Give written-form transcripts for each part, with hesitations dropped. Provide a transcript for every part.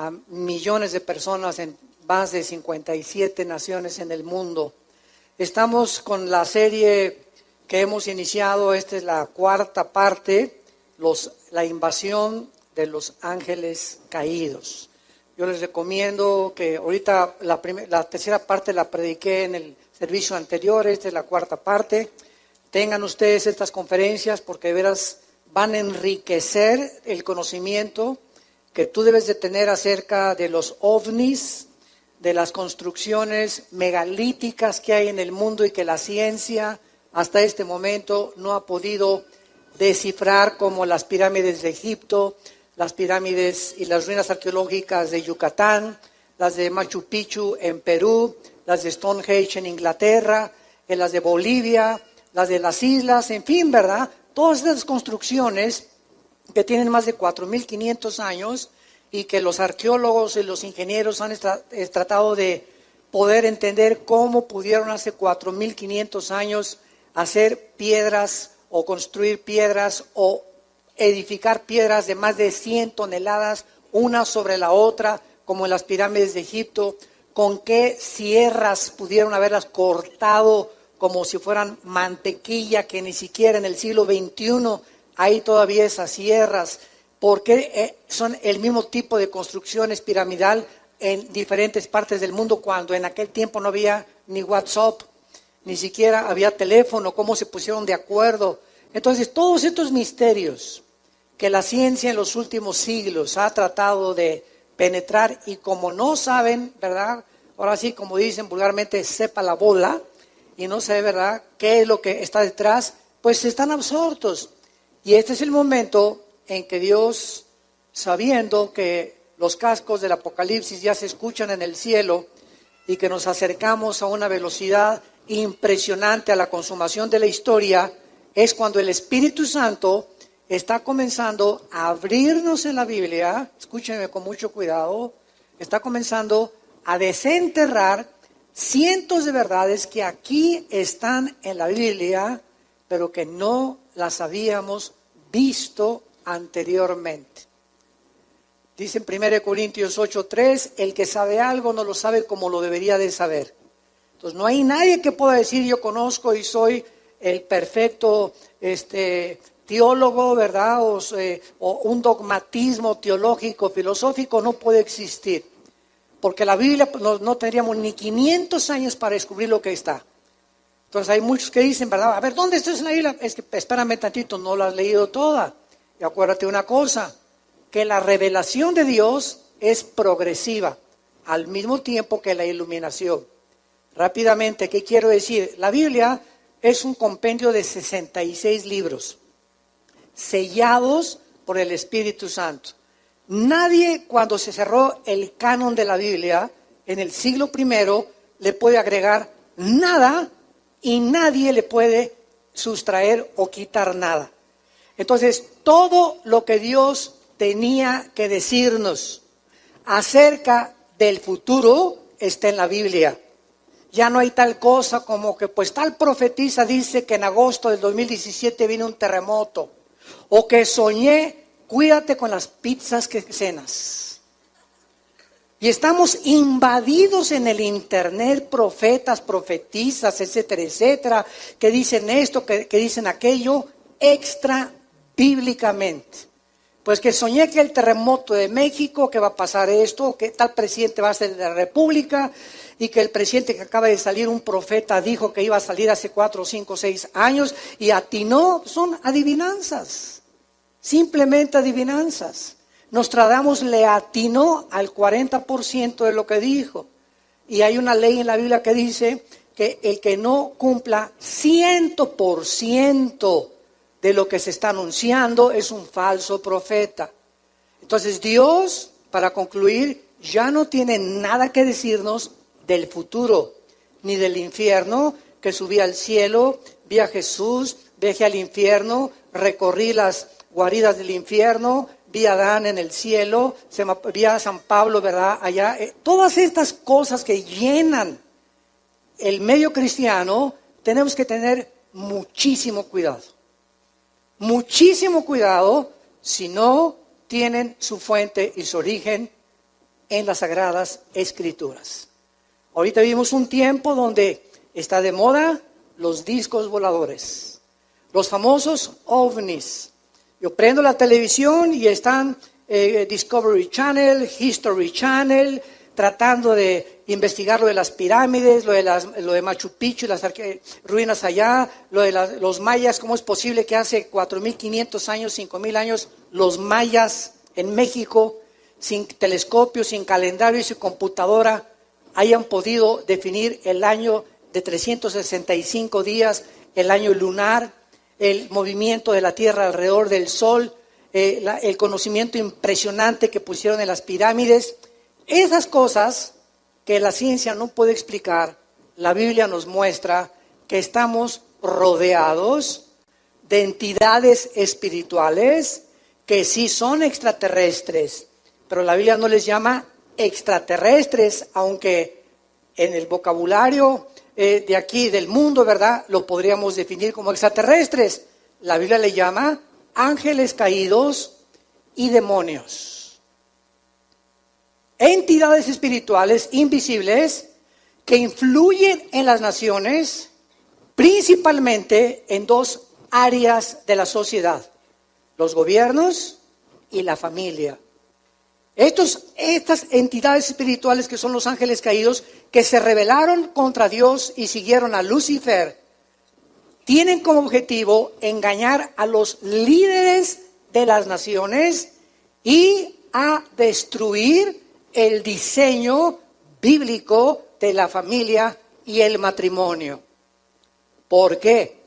a millones de personas en más de 57 naciones en el mundo. Estamos con la serie que hemos iniciado, esta es la cuarta parte, la invasión de los ángeles caídos. Yo les recomiendo que ahorita la tercera parte la prediqué en el servicio anterior, esta es la cuarta parte. Tengan ustedes estas conferencias porque de veras van a enriquecer el conocimiento que tú debes de tener acerca de los ovnis, de las construcciones megalíticas que hay en el mundo y que la ciencia hasta este momento no ha podido descifrar, como las pirámides de Egipto, las pirámides y las ruinas arqueológicas de Yucatán, las de Machu Picchu en Perú, las de Stonehenge en Inglaterra, las de Bolivia, las de las islas, en fin, ¿verdad? Todas estas construcciones que tienen más de 4.500 años y que los arqueólogos y los ingenieros han tratado de poder entender cómo pudieron hace 4.500 años hacer piedras o construir piedras o edificar piedras de más de 100 toneladas, una sobre la otra, como en las pirámides de Egipto, con qué sierras pudieron haberlas cortado como si fueran mantequilla, que ni siquiera en el siglo XXI hay todavía esas sierras, porque son el mismo tipo de construcciones piramidal en diferentes partes del mundo, cuando en aquel tiempo no había ni WhatsApp, ni siquiera había teléfono, cómo se pusieron de acuerdo. Entonces, todos estos misterios que la ciencia en los últimos siglos ha tratado de penetrar, y como no saben, ¿verdad? Ahora sí, como dicen vulgarmente, sepa la bola, y no sabe, ¿verdad?, qué es lo que está detrás, pues están absortos. Y este es el momento en que Dios, sabiendo que los cascos del Apocalipsis ya se escuchan en el cielo y que nos acercamos a una velocidad impresionante a la consumación de la historia, es cuando el Espíritu Santo está comenzando a abrirnos en la Biblia, escúchenme con mucho cuidado, está comenzando a desenterrar cientos de verdades que aquí están en la Biblia, pero que no las habíamos visto anteriormente. Dice en 1 Corintios 8:3, el que sabe algo no lo sabe como lo debería de saber. Entonces no hay nadie que pueda decir yo conozco y soy el perfecto teólogo, ¿verdad? O un dogmatismo teológico, filosófico no puede existir. Porque la Biblia no tendríamos ni 500 años para descubrir lo que está. Entonces hay muchos que dicen, ¿verdad? A ver, ¿dónde está en la Biblia? Es que espérame tantito, no la has leído toda. Y acuérdate una cosa, que la revelación de Dios es progresiva, al mismo tiempo que la iluminación. Rápidamente, ¿qué quiero decir? La Biblia es un compendio de 66 libros, sellados por el Espíritu Santo. Nadie, cuando se cerró el canon de la Biblia en el siglo I, le puede agregar nada y nadie le puede sustraer o quitar nada. Entonces, todo lo que Dios tenía que decirnos acerca del futuro está en la Biblia. Ya no hay tal cosa como que pues tal profetisa dice que en agosto del 2017 viene un terremoto, o que soñé. Cuídate con las pizzas que cenas. Y estamos invadidos en el internet, profetas, profetisas, etcétera, etcétera, que dicen esto, que dicen aquello, extra bíblicamente. Pues que soñé que el terremoto de México, que va a pasar esto, que tal presidente va a ser de la República, y que el presidente que acaba de salir, un profeta, dijo que iba a salir hace 4, 5, 6 años, y atinó. Son adivinanzas. Simplemente adivinanzas. Nostradamus le atinó al 40% de lo que dijo. Y hay una ley en la Biblia que dice que el que no cumpla 100% de lo que se está anunciando es un falso profeta. Entonces Dios, para concluir, ya no tiene nada que decirnos del futuro, ni del infierno, que subí al cielo, vi a Jesús, viajé al infierno, recorrí las guaridas del infierno, vi a Adán en el cielo, vi a San Pablo, ¿verdad? Allá, todas estas cosas que llenan el medio cristiano, tenemos que tener muchísimo cuidado. Muchísimo cuidado si no tienen su fuente y su origen en las Sagradas Escrituras. Ahorita vivimos un tiempo donde está de moda los discos voladores, los famosos ovnis. Yo prendo la televisión y están Discovery Channel, History Channel, tratando de investigar lo de las pirámides, lo de Machu Picchu, las ruinas allá, lo de los mayas. ¿Cómo es posible que hace 4.500 años, 5.000 años, los mayas en México, sin telescopio, sin calendario y sin computadora, hayan podido definir el año de 365 días, el año lunar, el movimiento de la Tierra alrededor del Sol, el conocimiento impresionante que pusieron en las pirámides? Esas cosas que la ciencia no puede explicar, la Biblia nos muestra que estamos rodeados de entidades espirituales que sí son extraterrestres, pero la Biblia no les llama extraterrestres, aunque en el vocabulario de aquí, del mundo, ¿verdad?, lo podríamos definir como extraterrestres. La Biblia le llama ángeles caídos y demonios. Entidades espirituales invisibles que influyen en las naciones, principalmente en dos áreas de la sociedad: los gobiernos y la familia. Estas entidades espirituales que son los ángeles caídos, que se rebelaron contra Dios y siguieron a Lucifer, tienen como objetivo engañar a los líderes de las naciones y a destruir el diseño bíblico de la familia y el matrimonio. ¿Por qué?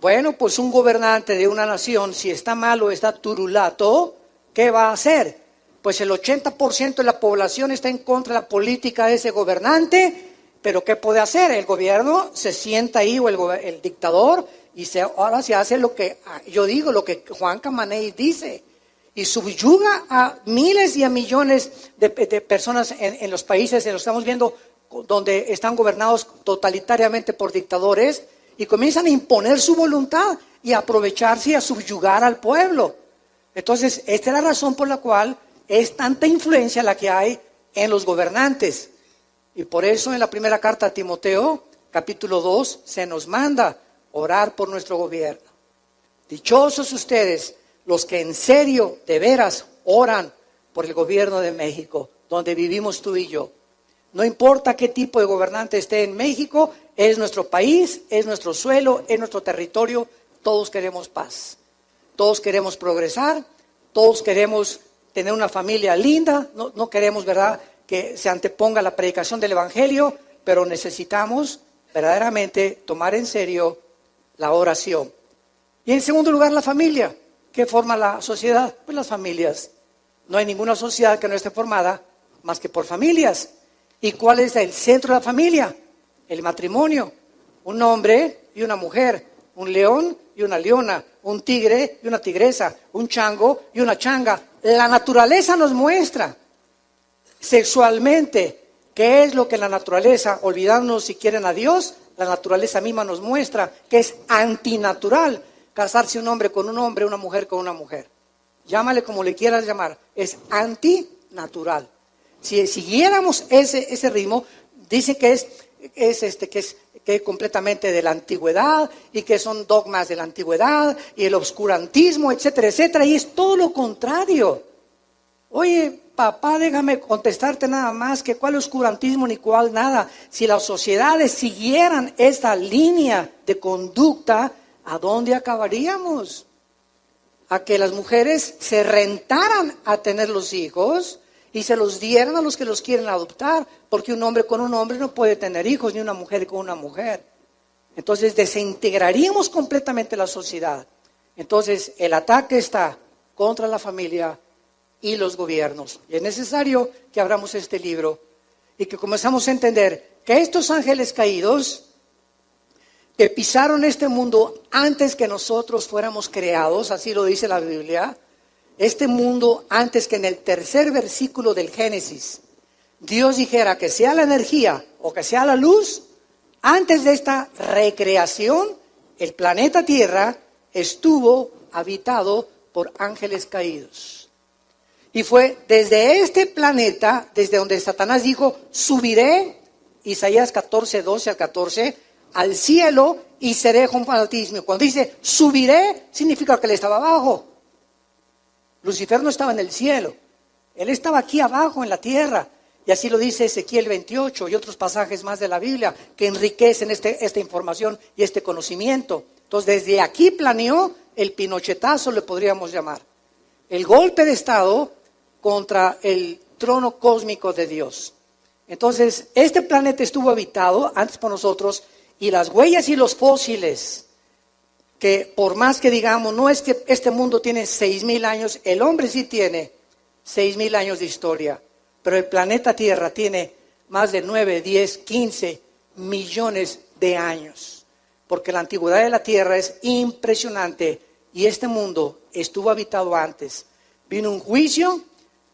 Bueno, pues un gobernante de una nación, si está malo, está turulato, ¿qué va a hacer? Pues el 80% de la población está en contra de la política de ese gobernante, pero ¿qué puede hacer? El gobierno se sienta ahí, o el dictador, y ahora se hace lo que yo digo, lo que Juan Camaney dice, y subyuga a miles y a millones de personas en los países, lo estamos viendo, donde están gobernados totalitariamente por dictadores, y comienzan a imponer su voluntad y a aprovecharse y a subyugar al pueblo. Entonces, esta es la razón por la cual es tanta influencia la que hay en los gobernantes. Y por eso en la primera carta a Timoteo, capítulo 2, se nos manda orar por nuestro gobierno. Dichosos ustedes, los que en serio, de veras, oran por el gobierno de México, donde vivimos tú y yo. No importa qué tipo de gobernante esté en México, es nuestro país, es nuestro suelo, es nuestro territorio. Todos queremos paz, todos queremos progresar, todos queremos tener una familia linda, no queremos, ¿verdad?, que se anteponga la predicación del Evangelio, pero necesitamos verdaderamente tomar en serio la oración. Y en segundo lugar, la familia. ¿Qué forma la sociedad? Pues las familias. No hay ninguna sociedad que no esté formada más que por familias. ¿Y cuál es el centro de la familia? El matrimonio. Un hombre y una mujer, un león y una leona, un tigre y una tigresa, un chango y una changa. La naturaleza nos muestra sexualmente qué es lo que la naturaleza, olvidándonos si quieren a Dios, la naturaleza misma nos muestra que es antinatural casarse un hombre con un hombre, una mujer con una mujer. Llámale como le quieras llamar, es antinatural. Si siguiéramos ese ritmo, dicen que es completamente de la antigüedad y que son dogmas de la antigüedad y el obscurantismo, etcétera, etcétera, y es todo lo contrario. Oye, papá, déjame contestarte nada más, que cuál oscurantismo ni cuál nada. Si las sociedades siguieran esta línea de conducta, ¿a dónde acabaríamos? A que las mujeres se rentaran a tener los hijos y se los dieran a los que los quieren adoptar, porque un hombre con un hombre no puede tener hijos, ni una mujer con una mujer. Entonces desintegraríamos completamente la sociedad. Entonces el ataque está contra la familia y los gobiernos. Y es necesario que abramos este libro y que comenzamos a entender que estos ángeles caídos que pisaron este mundo antes que nosotros fuéramos creados, así lo dice la Biblia, este mundo antes que en el tercer versículo del Génesis, Dios dijera que sea la energía o que sea la luz, antes de esta recreación, el planeta Tierra estuvo habitado por ángeles caídos. Y fue desde este planeta, desde donde Satanás dijo, subiré, Isaías 14, 12 al 14, al cielo y seré con fanatismo. Cuando dice subiré, significa que él estaba abajo. Lucifer no estaba en el cielo, él estaba aquí abajo en la tierra. Y así lo dice Ezequiel 28 y otros pasajes más de la Biblia que enriquecen esta información y este conocimiento. Entonces desde aquí planeó el pinochetazo, le podríamos llamar. El golpe de estado contra el trono cósmico de Dios. Entonces este planeta estuvo habitado antes por nosotros y las huellas y los fósiles, que por más que digamos, no es que este mundo tiene 6,000 años, el hombre sí tiene 6,000 años de historia, pero el planeta Tierra tiene más de 9, 10, 15 millones de años, porque la antigüedad de la Tierra es impresionante y este mundo estuvo habitado antes. Vino un juicio,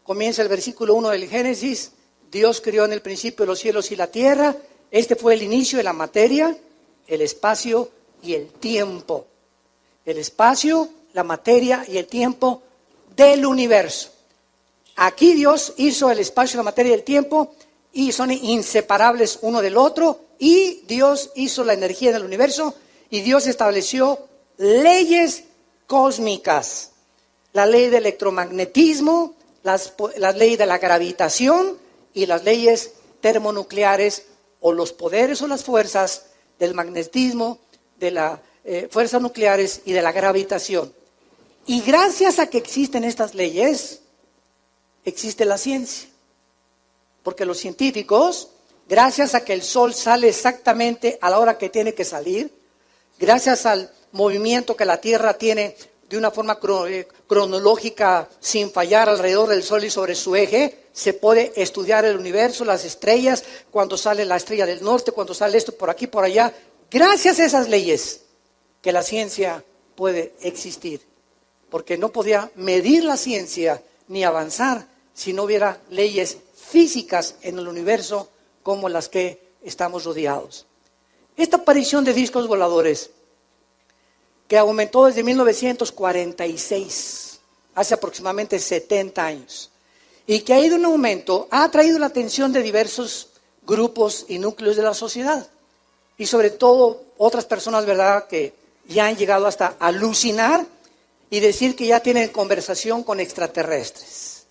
comienza el versículo 1 del Génesis, Dios creó en el principio los cielos y la tierra, este fue el inicio de la materia, el espacio y el tiempo. El espacio, la materia y el tiempo del universo. Aquí Dios hizo el espacio, la materia y el tiempo y son inseparables uno del otro, y Dios hizo la energía del universo y Dios estableció leyes cósmicas, la ley del electromagnetismo, las leyes de la gravitación y las leyes termonucleares, o los poderes o las fuerzas del magnetismo, de las fuerzas nucleares y de la gravitación. Y gracias a que existen estas leyes, existe la ciencia. Porque los científicos, gracias a que el sol sale exactamente a la hora que tiene que salir, gracias al movimiento que la Tierra tiene de una forma cronológica sin fallar alrededor del sol y sobre su eje, se puede estudiar el universo, las estrellas, cuando sale la estrella del norte, cuando sale esto por aquí, por allá. Gracias a esas leyes que la ciencia puede existir, porque no podía medir la ciencia ni avanzar si no hubiera leyes físicas en el universo como las que estamos rodeados. Esta aparición de discos voladores, que aumentó desde 1946, hace aproximadamente 70 años, y que ha ido en aumento, ha atraído la atención de diversos grupos y núcleos de la sociedad, y sobre todo otras personas, ¿verdad?, que ya han llegado hasta alucinar y decir que ya tienen conversación con extraterrestres,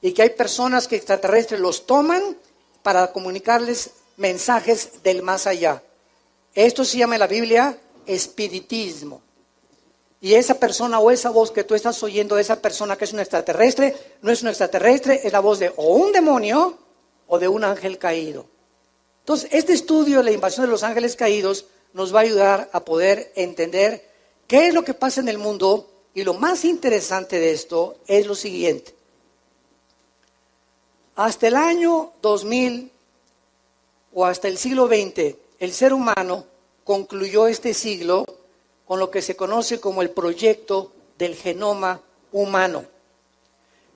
y que hay personas que extraterrestres los toman para comunicarles mensajes del más allá. Esto se llama en la Biblia espiritismo. Y esa persona o esa voz que tú estás oyendo de esa persona que es un extraterrestre, no es un extraterrestre, es la voz de o un demonio o de un ángel caído. Entonces, este estudio de la invasión de los ángeles caídos nos va a ayudar a poder entender qué es lo que pasa en el mundo, y lo más interesante de esto es lo siguiente. Hasta el año 2000 o hasta el siglo XX, el ser humano concluyó este siglo con lo que se conoce como el proyecto del genoma humano.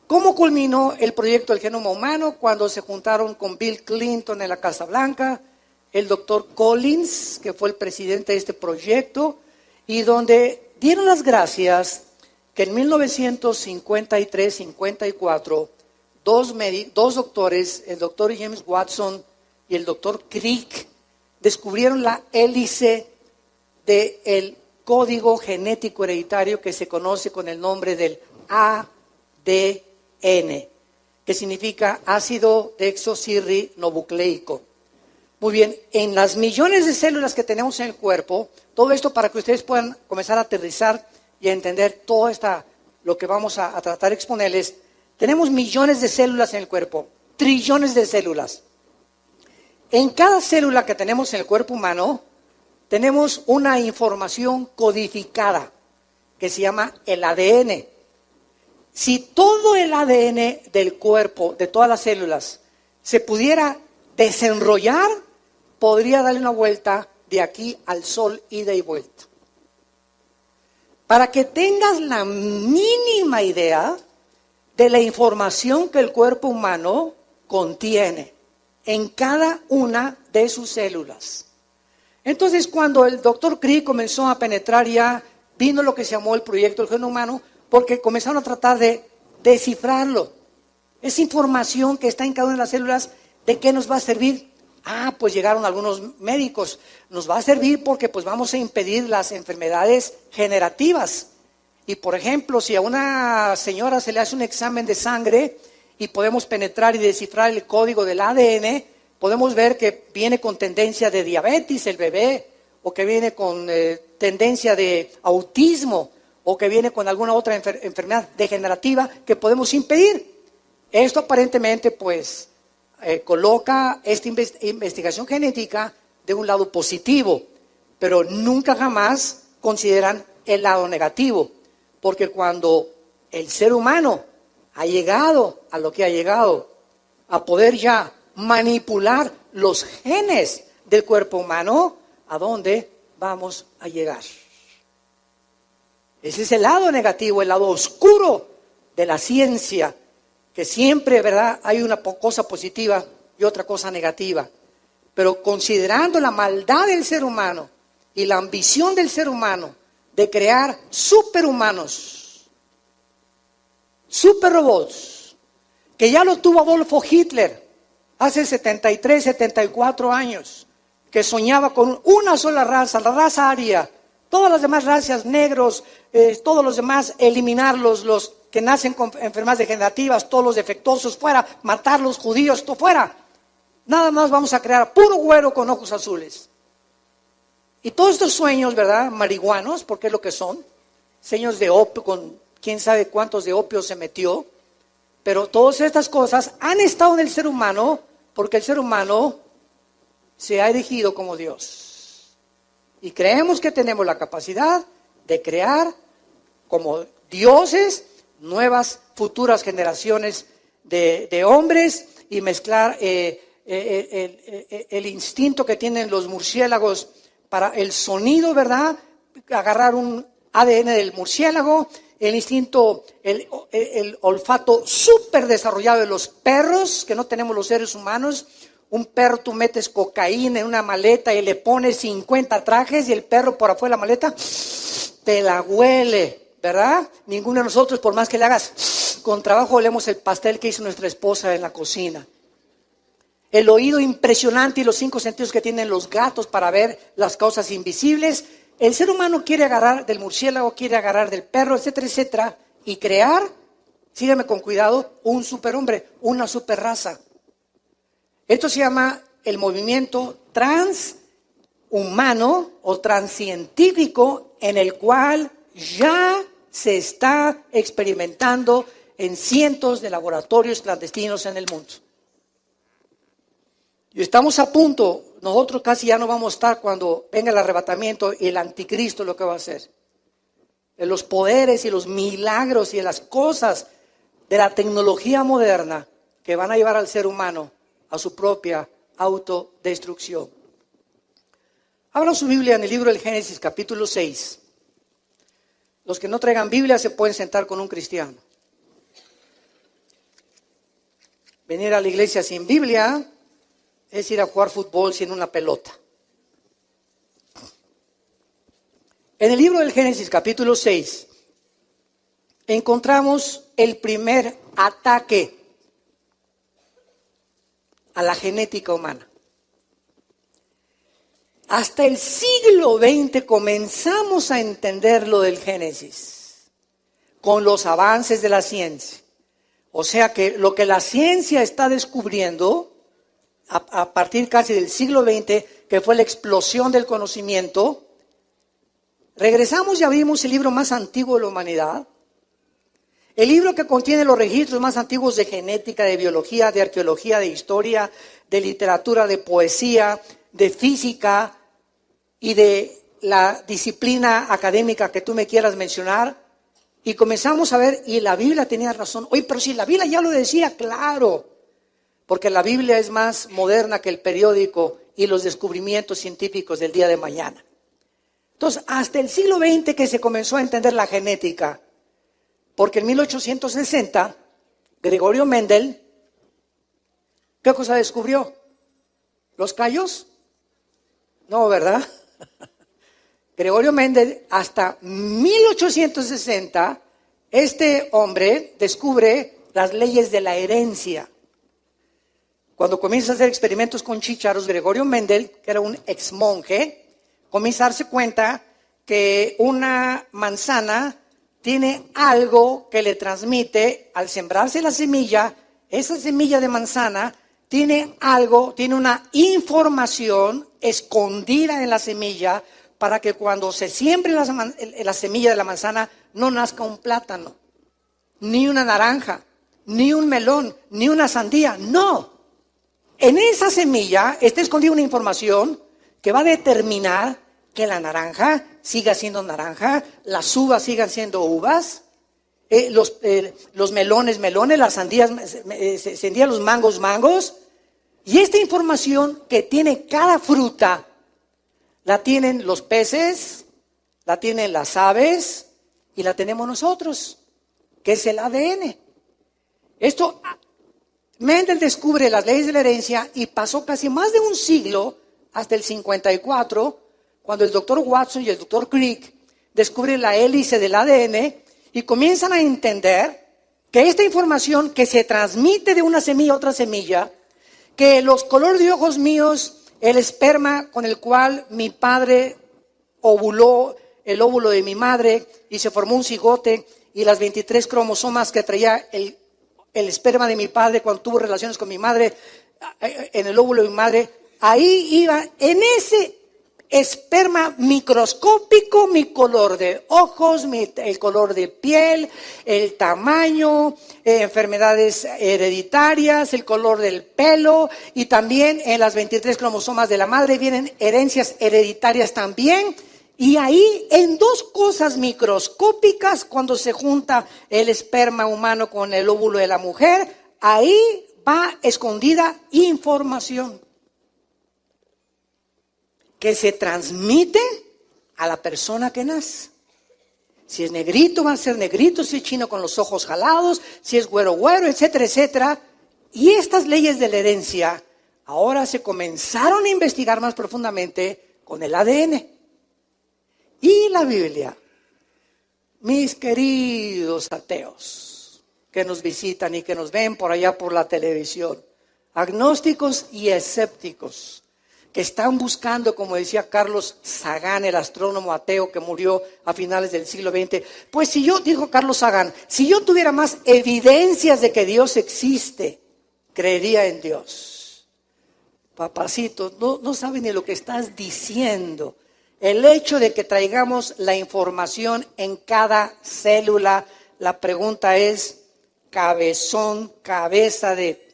¿Cómo culminó el proyecto del genoma humano? Cuando se juntaron con Bill Clinton en la Casa Blanca, el doctor Collins, que fue el presidente de este proyecto, y donde dieron las gracias que en 1953-54, dos doctores, el doctor James Watson y el doctor Crick, descubrieron la hélice del código genético hereditario que se conoce con el nombre del ADN, que significa ácido desoxirribonucleico. Muy bien, en las millones de células que tenemos en el cuerpo, todo esto para que ustedes puedan comenzar a aterrizar y a entender todo lo que vamos a tratar de exponerles. Tenemos millones de células en el cuerpo, trillones de células. En cada célula que tenemos en el cuerpo humano, tenemos una información codificada que se llama el ADN. Si todo el ADN del cuerpo, de todas las células, se pudiera desenrollar, podría darle una vuelta de aquí al sol, ida y vuelta. Para que tengas la mínima idea de la información que el cuerpo humano contiene en cada una de sus células. Entonces, cuando el doctor Crick comenzó a penetrar, ya vino lo que se llamó el proyecto del genoma humano, porque comenzaron a tratar de descifrarlo. Esa información que está en cada una de las células, ¿de qué nos va a servir? Pues llegaron algunos médicos. Nos va a servir porque pues vamos a impedir las enfermedades generativas. Y por ejemplo, si a una señora se le hace un examen de sangre y podemos penetrar y descifrar el código del ADN, podemos ver que viene con tendencia de diabetes el bebé, o que viene con tendencia de autismo, o que viene con alguna otra enfermedad degenerativa que podemos impedir. Esto aparentemente pues coloca esta investigación genética de un lado positivo, pero nunca jamás consideran el lado negativo, porque cuando el ser humano ha llegado a lo que ha llegado, a poder ya manipular los genes del cuerpo humano, ¿a dónde vamos a llegar? Ese es el lado negativo, el lado oscuro de la ciencia, que siempre, ¿verdad?, hay una cosa positiva y otra cosa negativa. Pero considerando la maldad del ser humano y la ambición del ser humano de crear superhumanos, superrobots, que ya lo tuvo Adolfo Hitler hace 73, 74 años, que soñaba con una sola raza, la raza aria, todas las demás razas, negros, todos los demás, eliminarlos, los que nacen con enfermedades degenerativas, todos los defectuosos fuera, matar los judíos, todo fuera. Nada más vamos a crear puro güero con ojos azules. Y todos estos sueños, ¿verdad?, marihuanos, porque es lo que son, sueños de opio, con quién sabe cuántos de opio se metió, pero todas estas cosas han estado en el ser humano, porque el ser humano se ha erigido como Dios. Y creemos que tenemos la capacidad de crear como dioses nuevas futuras generaciones de hombres y mezclar el instinto que tienen los murciélagos para el sonido, ¿verdad? Agarrar un ADN del murciélago, el instinto, el olfato súper desarrollado de los perros, que no tenemos los seres humanos. Un perro, tú metes cocaína en una maleta y le pones 50 trajes y el perro por afuera de la maleta te la huele, ¿verdad? Ninguno de nosotros, por más que le hagas con trabajo, olemos el pastel que hizo nuestra esposa en la cocina. El oído impresionante y los 5 sentidos que tienen los gatos para ver las cosas invisibles. El ser humano quiere agarrar del murciélago, quiere agarrar del perro, etcétera, etcétera, y crear, sígueme con cuidado, un superhombre, una superraza. Esto se llama el movimiento transhumano o transcientífico, en el cual ya se está experimentando en cientos de laboratorios clandestinos en el mundo. Y estamos a punto, nosotros casi ya no vamos a estar cuando venga el arrebatamiento y el anticristo lo que va a hacer. En los poderes y los milagros y las cosas de la tecnología moderna que van a llevar al ser humano a su propia autodestrucción. Abran su Biblia en el libro del Génesis, capítulo 6. Los que no traigan Biblia se pueden sentar con un cristiano. Venir a la iglesia sin Biblia es ir a jugar fútbol sin una pelota. En el libro del Génesis, capítulo 6, encontramos el primer ataque a la genética humana. Hasta el siglo XX comenzamos a entender lo del Génesis, con los avances de la ciencia. O sea que lo que la ciencia está descubriendo, a partir casi del siglo XX, que fue la explosión del conocimiento, regresamos y abrimos el libro más antiguo de la humanidad, el libro que contiene los registros más antiguos de genética, de biología, de arqueología, de historia, de literatura, de poesía, de física y de la disciplina académica que tú me quieras mencionar. Y comenzamos a ver, y la Biblia tenía razón. Oye, pero si la Biblia ya lo decía, claro, porque la Biblia es más moderna que el periódico y los descubrimientos científicos del día de mañana. Entonces, hasta el siglo XX que se comenzó a entender la genética, porque en 1860, Gregorio Mendel, ¿qué cosa descubrió? ¿Los callos? No, ¿verdad? Gregorio Mendel, hasta 1860, este hombre descubre las leyes de la herencia. Cuando comienza a hacer experimentos con chícharos, Gregorio Mendel, que era un ex monje, comienza a darse cuenta que una manzana tiene algo que le transmite al sembrarse la semilla. Esa semilla de manzana tiene algo, tiene una información escondida en la semilla para que cuando se siembre la semilla de la manzana no nazca un plátano, ni una naranja, ni un melón, ni una sandía. No. En esa semilla está escondida una información que va a determinar que la naranja siga siendo naranja, las uvas sigan siendo uvas, los melones, las sandías, los mangos. Y esta información que tiene cada fruta, la tienen los peces, la tienen las aves y la tenemos nosotros, que es el ADN. Esto, Mendel descubre las leyes de la herencia y pasó casi más de un siglo, hasta el 54, cuando el doctor Watson y el doctor Crick descubren la hélice del ADN y comienzan a entender que esta información que se transmite de una semilla a otra semilla, que los colores de ojos míos, el esperma con el cual mi padre ovuló, el óvulo de mi madre y se formó un cigote, y las 23 cromosomas que traía el esperma de mi padre cuando tuvo relaciones con mi madre, en el óvulo de mi madre, ahí iba, en ese esperma microscópico, mi color de ojos, el color de piel, el tamaño, enfermedades hereditarias, el color del pelo, y también en las 23 cromosomas de la madre vienen herencias hereditarias también. Y ahí, en dos cosas microscópicas, cuando se junta el esperma humano con el óvulo de la mujer, ahí va escondida información que se transmite a la persona que nace. Si es negrito, va a ser negrito; si es chino, con los ojos jalados; si es güero, etcétera, etcétera. Y estas leyes de la herencia ahora se comenzaron a investigar más profundamente con el ADN. Y la Biblia, mis queridos ateos que nos visitan y que nos ven por allá por la televisión, agnósticos y escépticos, que están buscando, como decía Carlos Sagan, el astrónomo ateo que murió a finales del siglo XX, pues dijo Carlos Sagan, si yo tuviera más evidencias de que Dios existe, creería en Dios. Papacito, no saben ni lo que estás diciendo. El hecho de que traigamos la información en cada célula, la pregunta es, cabezón, cabeza de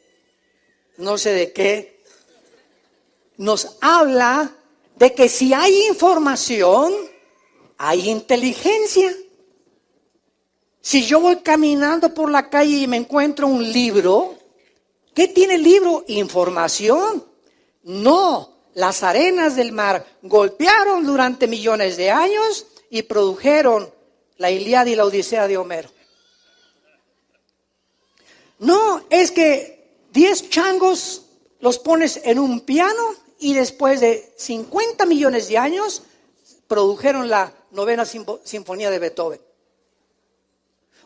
no sé de qué, nos habla de que si hay información, hay inteligencia. Si yo voy caminando por la calle y me encuentro un libro, ¿qué tiene el libro? Información. No. Las arenas del mar golpearon durante millones de años y produjeron la Ilíada y la Odisea de Homero. No, es que 10 changos los pones en un piano y después de 50 millones de años produjeron la 9ª sinfonía de Beethoven.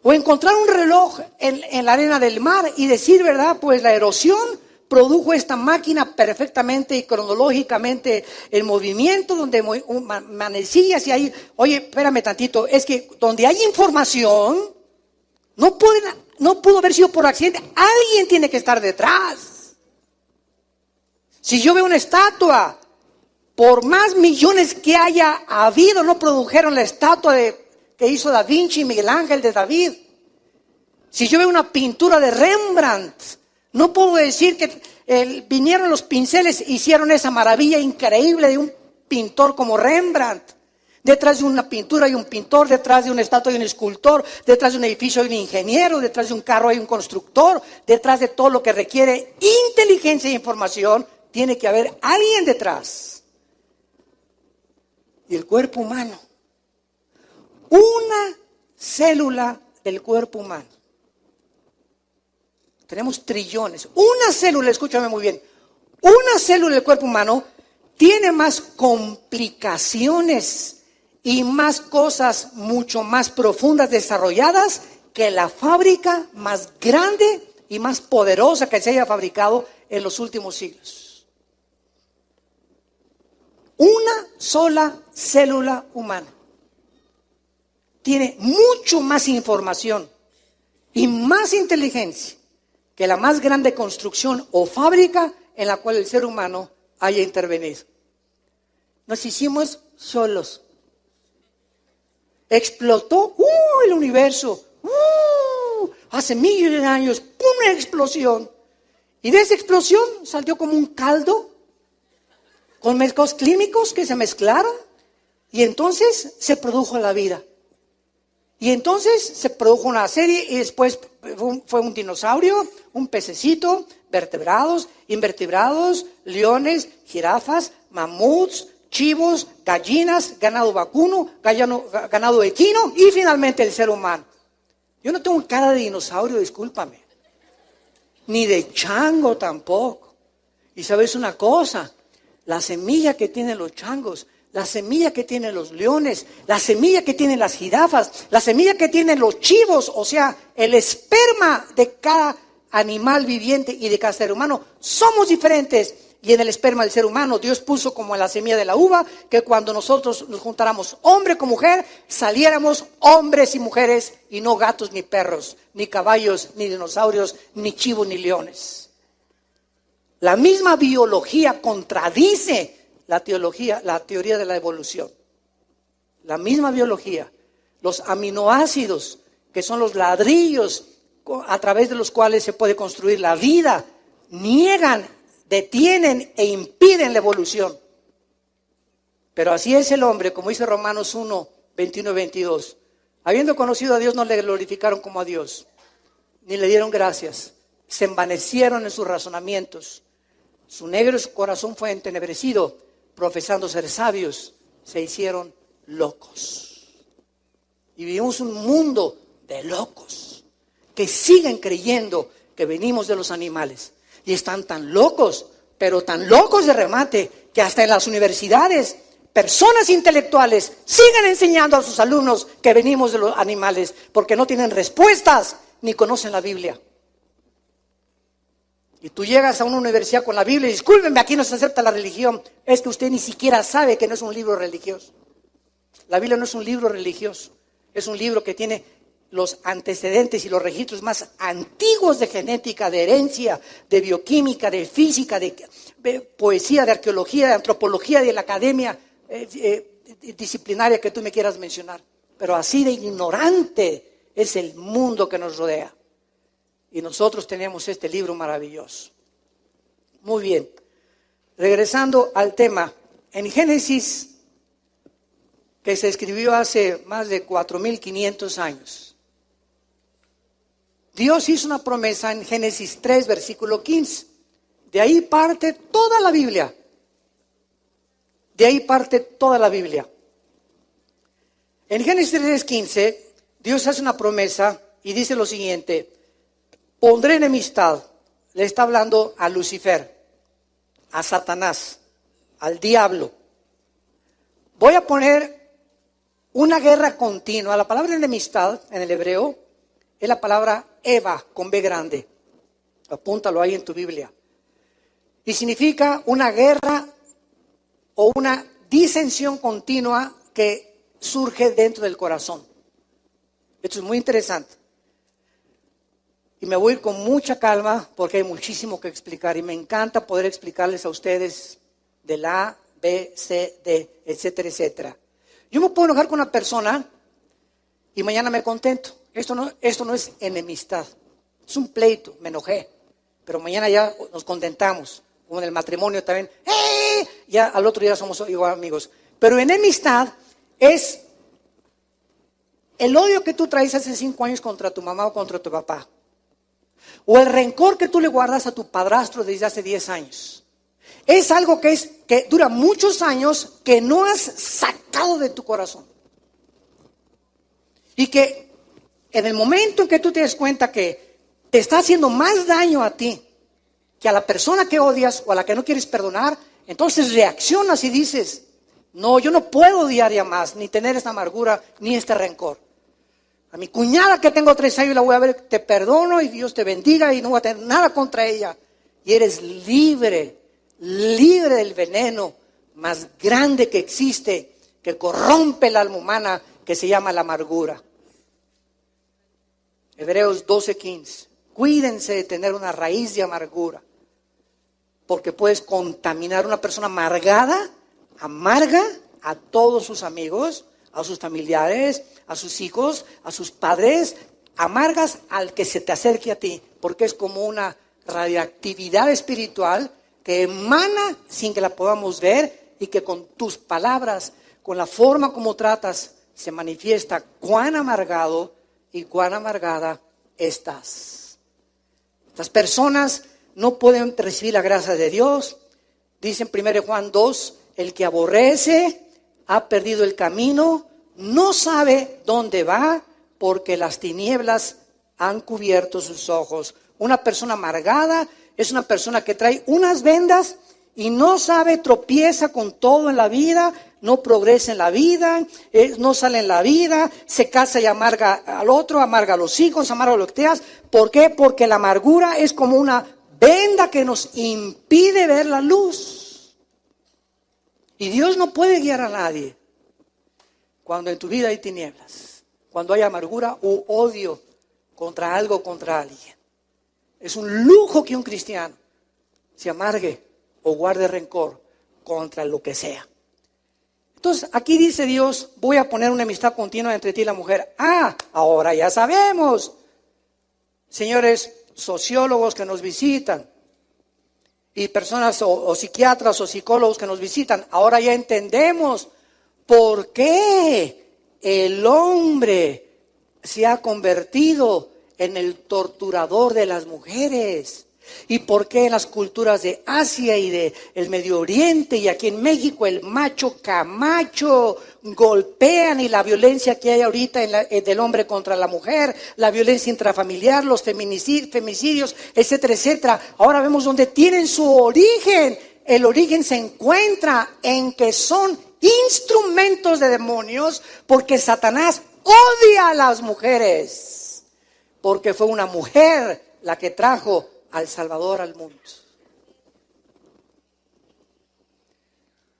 O encontrar un reloj en la arena del mar y decir, ¿verdad? Pues la erosión produjo esta máquina perfectamente y cronológicamente en movimiento, donde manecillas y ahí, oye, espérame tantito, es que donde hay información, no pudo haber sido por accidente, alguien tiene que estar detrás. Si yo veo una estatua, por más millones que haya habido, no produjeron la estatua que hizo Da Vinci y Miguel Ángel de David. Si yo veo una pintura de Rembrandt, no puedo decir que vinieron los pinceles, hicieron esa maravilla increíble de un pintor como Rembrandt. Detrás de una pintura hay un pintor, detrás de una estatua hay un escultor, detrás de un edificio hay un ingeniero, detrás de un carro hay un constructor, detrás de todo lo que requiere inteligencia e información, tiene que haber alguien detrás. Y el cuerpo humano, una célula del cuerpo humano. Tenemos trillones. Una célula, escúchame muy bien, una célula del cuerpo humano tiene más complicaciones y más cosas mucho más profundas desarrolladas que la fábrica más grande y más poderosa que se haya fabricado en los últimos siglos. Una sola célula humana tiene mucho más información y más inteligencia que la más grande construcción o fábrica en la cual el ser humano haya intervenido. Nos hicimos solos. Explotó el universo. Hace millones de años, una explosión. Y de esa explosión salió como un caldo con mezclados químicos que se mezclaron. Y entonces se produjo la vida. Y entonces se produjo una serie y después fue un dinosaurio, un pececito, vertebrados, invertebrados, leones, jirafas, mamuts, chivos, gallinas, ganado vacuno, ganado equino y finalmente el ser humano. Yo no tengo cara de dinosaurio, discúlpame. Ni de chango tampoco. Y sabes una cosa, la semilla que tienen los changos, la semilla que tienen los leones, la semilla que tienen las jirafas, la semilla que tienen los chivos, o sea, el esperma de cada animal viviente y de cada ser humano, somos diferentes. Y en el esperma del ser humano, Dios puso como en la semilla de la uva, que cuando nosotros nos juntáramos hombre con mujer, saliéramos hombres y mujeres, y no gatos ni perros, ni caballos, ni dinosaurios, ni chivos, ni leones. La misma biología contradice la teoría de la evolución. La misma biología, los aminoácidos, que son los ladrillos a través de los cuales se puede construir la vida, niegan, detienen e impiden la evolución. Pero así es el hombre, como dice Romanos 1, 21 y 22. Habiendo conocido a Dios, no le glorificaron como a Dios, ni le dieron gracias. Se envanecieron en sus razonamientos. Su negro corazón fue entenebrecido. Profesando ser sabios, se hicieron locos. Y vivimos un mundo de locos que siguen creyendo que venimos de los animales. Y están tan locos, pero tan locos de remate, que hasta en las universidades, personas intelectuales siguen enseñando a sus alumnos que venimos de los animales, porque no tienen respuestas ni conocen la Biblia. Y tú llegas a una universidad con la Biblia y discúlpenme, aquí no se acepta la religión. Es que usted ni siquiera sabe que no es un libro religioso. La Biblia no es un libro religioso. Es un libro que tiene los antecedentes y los registros más antiguos de genética, de herencia, de bioquímica, de física, de poesía, de arqueología, de antropología, de la academia disciplinaria que tú me quieras mencionar. Pero así de ignorante es el mundo que nos rodea. Y nosotros tenemos este libro maravilloso. Muy bien. Regresando al tema, en Génesis, que se escribió hace más de 4,500 años, Dios hizo una promesa en Génesis 3, versículo 15. De ahí parte toda la Biblia. De ahí parte toda la Biblia. En Génesis 3, 15, Dios hace una promesa y dice lo siguiente: pondré enemistad, le está hablando a Lucifer, a Satanás, al diablo. Voy a poner una guerra continua. La palabra enemistad en el hebreo es la palabra Eva con B grande. Apúntalo ahí en tu Biblia. Y significa una guerra o una disensión continua que surge dentro del corazón. Esto es muy interesante. Y me voy a ir con mucha calma porque hay muchísimo que explicar. Y me encanta poder explicarles a ustedes de la A, B, C, D, etcétera, etcétera. Yo me puedo enojar con una persona y mañana me contento. Esto no es enemistad. Es un pleito, me enojé. Pero mañana ya nos contentamos. Como en el matrimonio también. ¡Eh! Ya al otro día somos igual amigos. Pero enemistad es el odio que tú traes hace 5 años contra tu mamá o contra tu papá. O el rencor que tú le guardas a tu padrastro desde hace 10 años. Es algo que dura muchos años que no has sacado de tu corazón. Y que en el momento en que tú te des cuenta que te está haciendo más daño a ti que a la persona que odias o a la que no quieres perdonar, entonces reaccionas y dices: no, yo no puedo odiar ya más, ni tener esta amargura, ni este rencor. A mi cuñada que tengo 3 años la voy a ver, te perdono y Dios te bendiga y no voy a tener nada contra ella. Y eres libre del veneno más grande que existe, que corrompe el alma humana, que se llama la amargura. Hebreos 12:15. Cuídense de tener una raíz de amargura, porque puedes contaminar. Una persona amargada, amarga a todos sus amigos, a sus familiares, a sus hijos, a sus padres. Amargas al que se te acerque a ti, porque es como una radioactividad espiritual que emana sin que la podamos ver, y que con tus palabras, con la forma como tratas, se manifiesta cuán amargado y cuán amargada estás. Estas personas no pueden recibir la gracia de Dios. Dice en 1 Juan 2, el que aborrece ha perdido el camino, no sabe dónde va, porque las tinieblas han cubierto sus ojos. Una persona amargada es una persona que trae unas vendas y no sabe, tropieza con todo en la vida, no progresa en la vida, no sale en la vida, se casa y amarga al otro, amarga a los hijos, amarga a los que teas. ¿Por qué? Porque la amargura es como una venda que nos impide ver la luz. Y Dios no puede guiar a nadie cuando en tu vida hay tinieblas, cuando hay amargura u odio contra algo, contra alguien. Es un lujo que un cristiano se amargue o guarde rencor contra lo que sea. Entonces, aquí dice Dios, voy a poner una amistad continua entre ti y la mujer. Ahora ya sabemos, señores sociólogos que nos visitan, y personas o psiquiatras o psicólogos que nos visitan, ahora ya entendemos por qué el hombre se ha convertido en el torturador de las mujeres. ¿Y por qué en las culturas de Asia y de el Medio Oriente y aquí en México el macho camacho golpean, y la violencia que hay ahorita del hombre contra la mujer, la violencia intrafamiliar, los femicidios, etcétera, etcétera? Ahora vemos dónde tienen su origen. El origen se encuentra en que son instrumentos de demonios, porque Satanás odia a las mujeres, porque fue una mujer la que trajo al Salvador al mundo.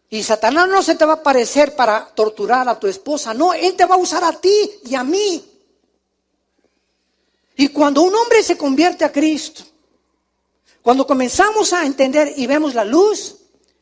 Y Satanás no se te va a aparecer para torturar a tu esposa, no, él te va a usar a ti y a mí. Y cuando un hombre se convierte a Cristo, cuando comenzamos a entender y vemos la luz,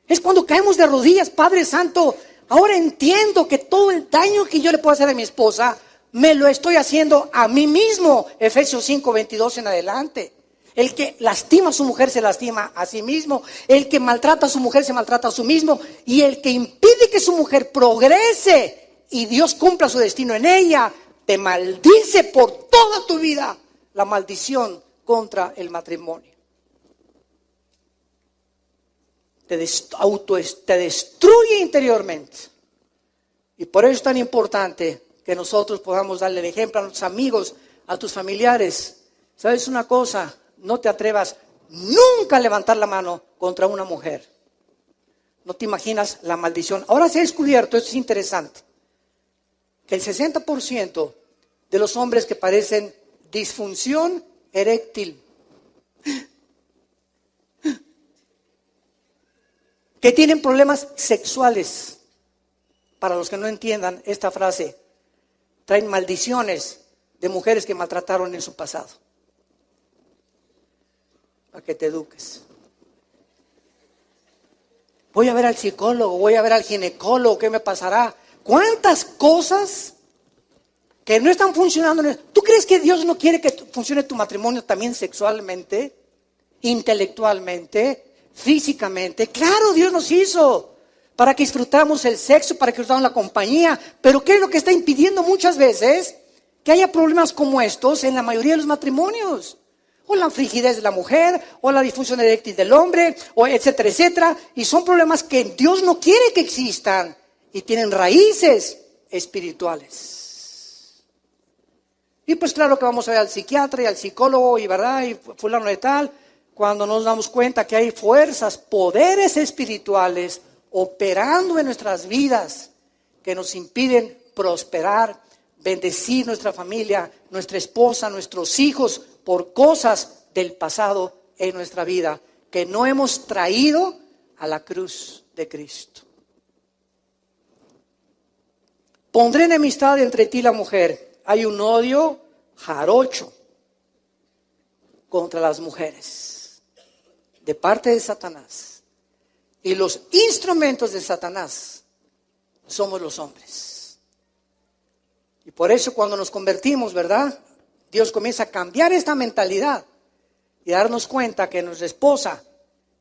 es cuando caemos de rodillas. Padre Santo, ahora entiendo que todo el daño que yo le puedo hacer a mi esposa, me lo estoy haciendo a mí mismo. Efesios 5:22 en adelante. El que lastima a su mujer se lastima a sí mismo. El que maltrata a su mujer se maltrata a sí mismo. Y el que impide que su mujer progrese y Dios cumpla su destino en ella, te maldice por toda tu vida. La maldición contra el matrimonio. Te destruye interiormente. Y por eso es tan importante que nosotros podamos darle el ejemplo a nuestros amigos, a tus familiares. ¿Sabes una cosa? No te atrevas nunca a levantar la mano contra una mujer. No te imaginas la maldición. Ahora se ha descubierto, esto es interesante, que el 60% de los hombres que padecen disfunción eréctil, que tienen problemas sexuales, para los que no entiendan esta frase, traen maldiciones de mujeres que maltrataron en su pasado. Para que te eduques. Voy a ver al psicólogo, voy a ver al ginecólogo, ¿qué me pasará? ¿Cuántas cosas que no están funcionando? ¿Tú crees que Dios no quiere que funcione tu matrimonio también sexualmente, intelectualmente, físicamente? Claro, Dios nos hizo para que disfrutáramos el sexo, para que disfrutáramos la compañía. Pero ¿qué es lo que está impidiendo muchas veces que haya problemas como estos en la mayoría de los matrimonios? O la frigidez de la mujer, o la disfunción eréctil del hombre, o etcétera, etcétera. Y son problemas que Dios no quiere que existan y tienen raíces espirituales. Y pues claro que vamos a ver al psiquiatra y al psicólogo y verdad, y fulano de tal, cuando nos damos cuenta que hay fuerzas, poderes espirituales operando en nuestras vidas que nos impiden prosperar, bendecir nuestra familia, nuestra esposa, nuestros hijos, por cosas del pasado en nuestra vida que no hemos traído a la cruz de Cristo. Pondré enemistad entre ti y la mujer. Hay un odio jarocho contra las mujeres de parte de Satanás. Y los instrumentos de Satanás somos los hombres. Y por eso cuando nos convertimos, ¿verdad? Dios comienza a cambiar esta mentalidad y darnos cuenta que nuestra esposa,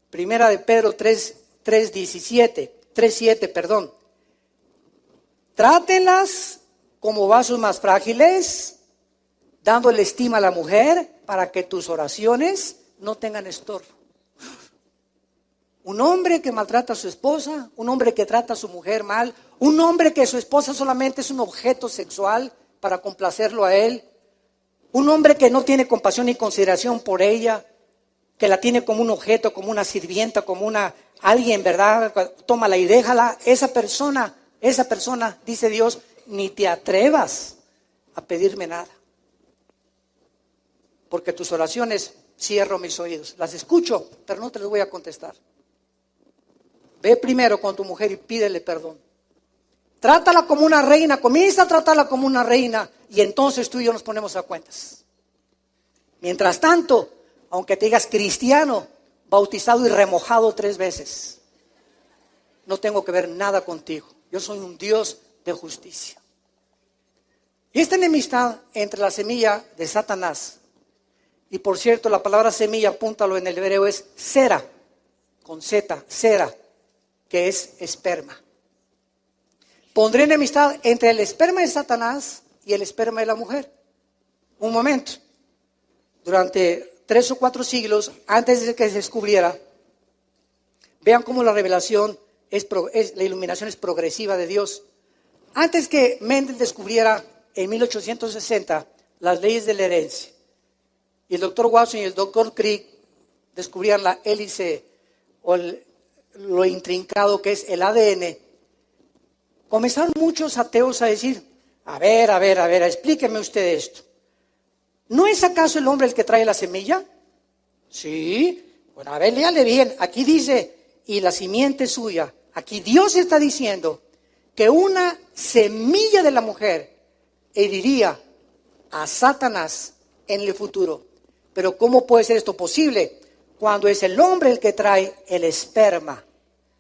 primera de Pedro 3:7, trátenlas como vasos más frágiles, dándole estima a la mujer para que tus oraciones no tengan estorbo. Un hombre que maltrata a su esposa, un hombre que trata a su mujer mal, un hombre que su esposa solamente es un objeto sexual para complacerlo a él, un hombre que no tiene compasión ni consideración por ella, que la tiene como un objeto, como una sirvienta, como alguien, ¿verdad? Tómala y déjala. Esa persona, dice Dios, ni te atrevas a pedirme nada. Porque tus oraciones cierro mis oídos. Las escucho, pero no te las voy a contestar. Ve primero con tu mujer y pídele perdón. Trátala como una reina, comienza a tratarla como una reina y entonces tú y yo nos ponemos a cuentas. Mientras tanto, aunque te digas cristiano, bautizado y remojado 3 veces, no tengo que ver nada contigo. Yo soy un Dios de justicia. Y esta enemistad entre la semilla de Satanás, y por cierto la palabra semilla, apúntalo en el hebreo, es sera, con Z, sera, que es esperma. Pondré enemistad entre el esperma de Satanás y el esperma de la mujer. Un momento. Durante 3 o 4 siglos, antes de que se descubriera, vean cómo la revelación la iluminación es progresiva de Dios. Antes que Mendel descubriera en 1860 las leyes de la herencia, y el doctor Watson y el doctor Crick descubrían la hélice o lo intrincado que es el ADN, comenzaron muchos ateos a decir, a ver, explíqueme usted esto. ¿No es acaso el hombre el que trae la semilla? Sí. Bueno, a ver, léale bien. Aquí dice, y la simiente suya. Aquí Dios está diciendo que una semilla de la mujer heriría a Satanás en el futuro. Pero ¿cómo puede ser esto posible? Cuando es el hombre el que trae el esperma.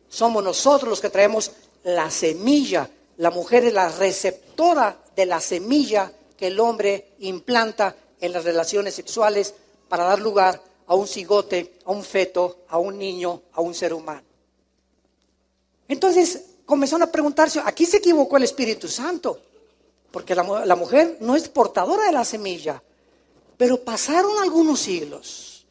Somos nosotros los que traemos la semilla. La mujer es la receptora de la semilla que el hombre implanta en las relaciones sexuales para dar lugar a un cigote, a un feto, a un niño, a un ser humano. Entonces comenzaron a preguntarse, aquí se equivocó el Espíritu Santo, porque la mujer no es portadora de la semilla. Pero pasaron algunos siglos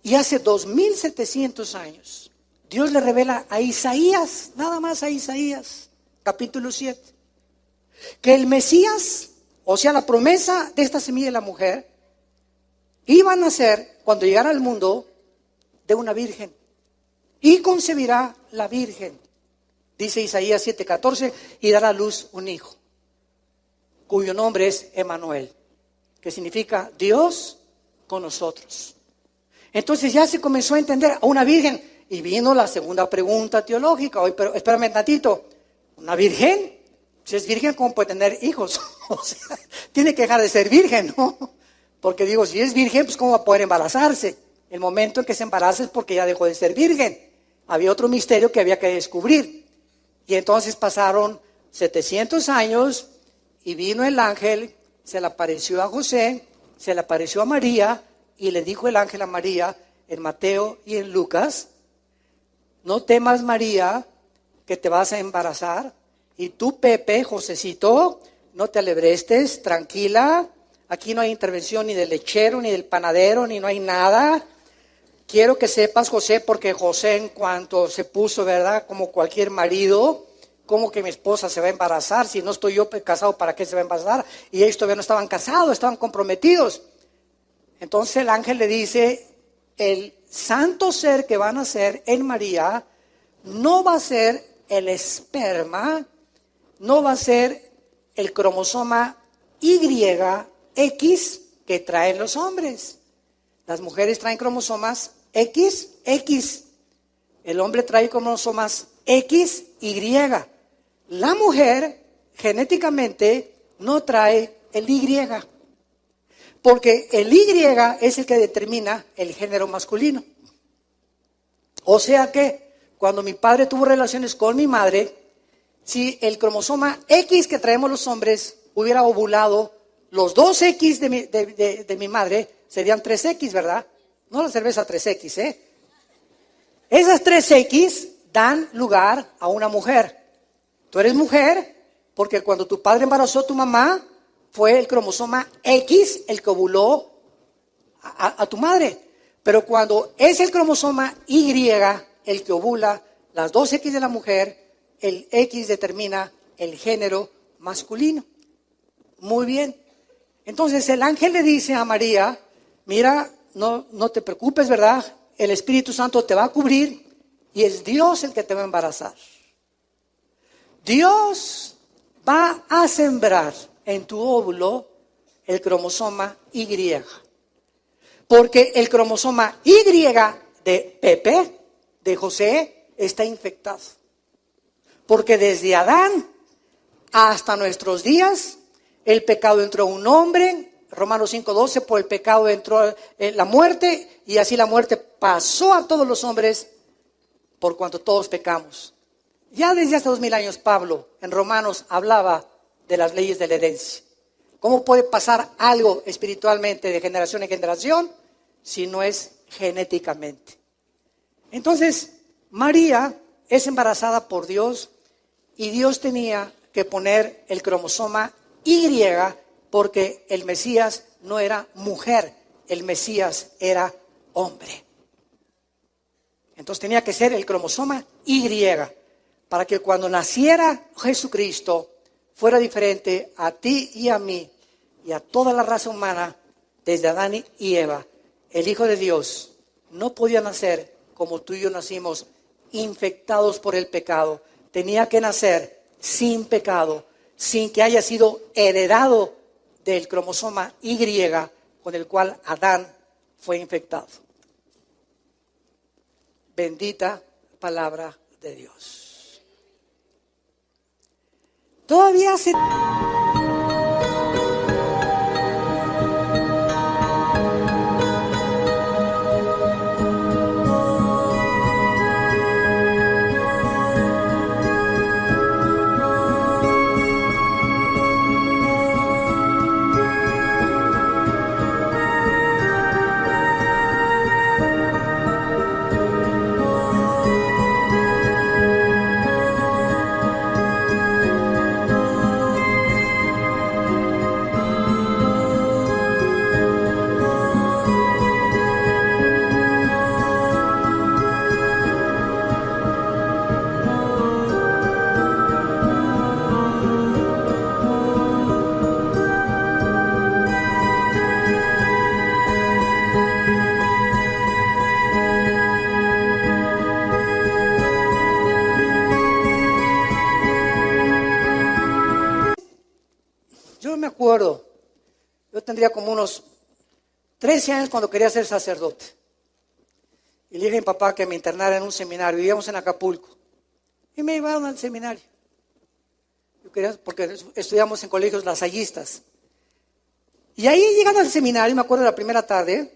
y hace 2700 años Dios le revela a Isaías, nada más a Isaías, capítulo 7, que el Mesías, o sea la promesa de esta semilla de la mujer, iba a nacer cuando llegara al mundo de una virgen y concebirá la virgen, dice Isaías 7:14, y dará a luz un hijo, cuyo nombre es Emmanuel, que significa Dios con nosotros. Entonces ya se comenzó a entender a una virgen. Y vino la segunda pregunta teológica. Hoy, pero espérame un ratito. ¿Una virgen? Si es virgen, ¿cómo puede tener hijos? O sea, tiene que dejar de ser virgen, ¿no? Porque digo, si es virgen, pues ¿cómo va a poder embarazarse? El momento en que se embaraza es porque ya dejó de ser virgen. Había otro misterio que había que descubrir. Y entonces pasaron 700 años y vino el ángel, se le apareció a José, se le apareció a María y le dijo el ángel a María en Mateo y en Lucas: no temas, María, que te vas a embarazar. Y tú, Pepe, Josecito, no te alebrestes, tranquila. Aquí no hay intervención ni del lechero, ni del panadero, ni no hay nada. Quiero que sepas, José, porque José en cuanto se puso, ¿verdad? Como cualquier marido, ¿cómo que mi esposa se va a embarazar? Si no estoy yo casado, ¿para qué se va a embarazar? Y ellos todavía no estaban casados, estaban comprometidos. Entonces el ángel le dice, el santo ser que va a nacer en María no va a ser el esperma, no va a ser el cromosoma YX que traen los hombres. Las mujeres traen cromosomas XX. El hombre trae cromosomas XY. La mujer genéticamente no trae el Y. Porque el Y es el que determina el género masculino. O sea que cuando mi padre tuvo relaciones con mi madre, si el cromosoma X que traemos los hombres hubiera ovulado, los dos X de mi madre serían 3X, ¿verdad? No la cerveza 3X, ¿eh? Esas 3X dan lugar a una mujer. Tú eres mujer porque cuando tu padre embarazó a tu mamá, fue el cromosoma X el que ovuló a tu madre. Pero cuando es el cromosoma Y el que ovula las dos X de la mujer, el X determina el género masculino. Muy bien. Entonces el ángel le dice a María, mira, no te preocupes, ¿verdad? El Espíritu Santo te va a cubrir y es Dios el que te va a embarazar. Dios va a sembrar en tu óvulo el cromosoma Y. Porque el cromosoma Y de Pepe, de José, está infectado. Porque desde Adán hasta nuestros días, el pecado entró en un hombre, Romanos 5:12, por el pecado entró la muerte, y así la muerte pasó a todos los hombres por cuanto todos pecamos. Ya desde hace 2000 años Pablo en Romanos hablaba de las leyes de la herencia. ¿Cómo puede pasar algo espiritualmente de generación en generación si no es genéticamente? Entonces, María es embarazada por Dios y Dios tenía que poner el cromosoma Y porque el Mesías no era mujer, el Mesías era hombre. Entonces tenía que ser el cromosoma Y para que cuando naciera Jesucristo fuera diferente a ti y a mí y a toda la raza humana desde Adán y Eva. El Hijo de Dios no podía nacer como tú y yo nacimos, infectados por el pecado. Tenía que nacer sin pecado, sin que haya sido heredado del cromosoma Y con el cual Adán fue infectado. Bendita palabra de Dios. Todavía se... Yo me acuerdo, yo tendría como unos 13 años cuando quería ser sacerdote. Y le dije a mi papá que me internara en un seminario. Vivíamos en Acapulco. Y me llevaron al seminario. Yo quería, porque estudiamos en colegios lasallistas. Y ahí llegando al seminario, me acuerdo de la primera tarde,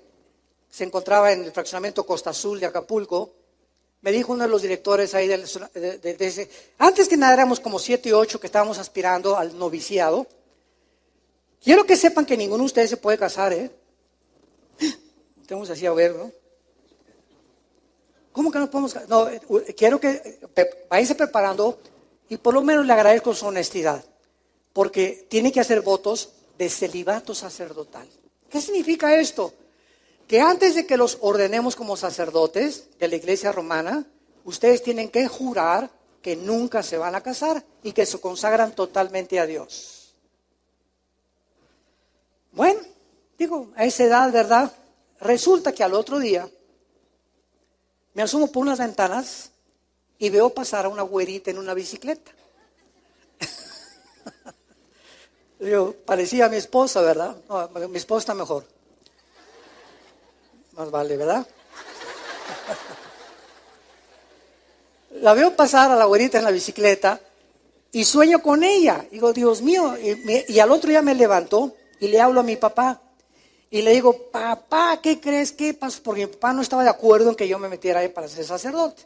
se encontraba en el fraccionamiento Costa Azul de Acapulco. Me dijo uno de los directores ahí de ese, antes que nada éramos como 7 u 8 que estábamos aspirando al noviciado. Quiero que sepan que ninguno de ustedes se puede casar, ¿eh? Tenemos así a ver, ¿no? ¿Cómo que no podemos casar? No, quiero que váyanse preparando y por lo menos le agradezco su honestidad, porque tiene que hacer votos de celibato sacerdotal. ¿Qué significa esto? Que antes de que los ordenemos como sacerdotes de la Iglesia Romana, ustedes tienen que jurar que nunca se van a casar y que se consagran totalmente a Dios. Bueno, digo, a esa edad, ¿verdad? Resulta que al otro día me asomo por unas ventanas y veo pasar a una güerita en una bicicleta. Yo parecía a mi esposa, ¿verdad? No, mi esposa está mejor. Más vale, ¿verdad? La veo pasar a la güerita en la bicicleta y sueño con ella. Digo, Dios mío. Y al otro día me levantó y le hablo a mi papá. Y le digo, papá, ¿qué crees? ¿Qué pasó? Porque mi papá no estaba de acuerdo en que yo me metiera ahí para ser sacerdote.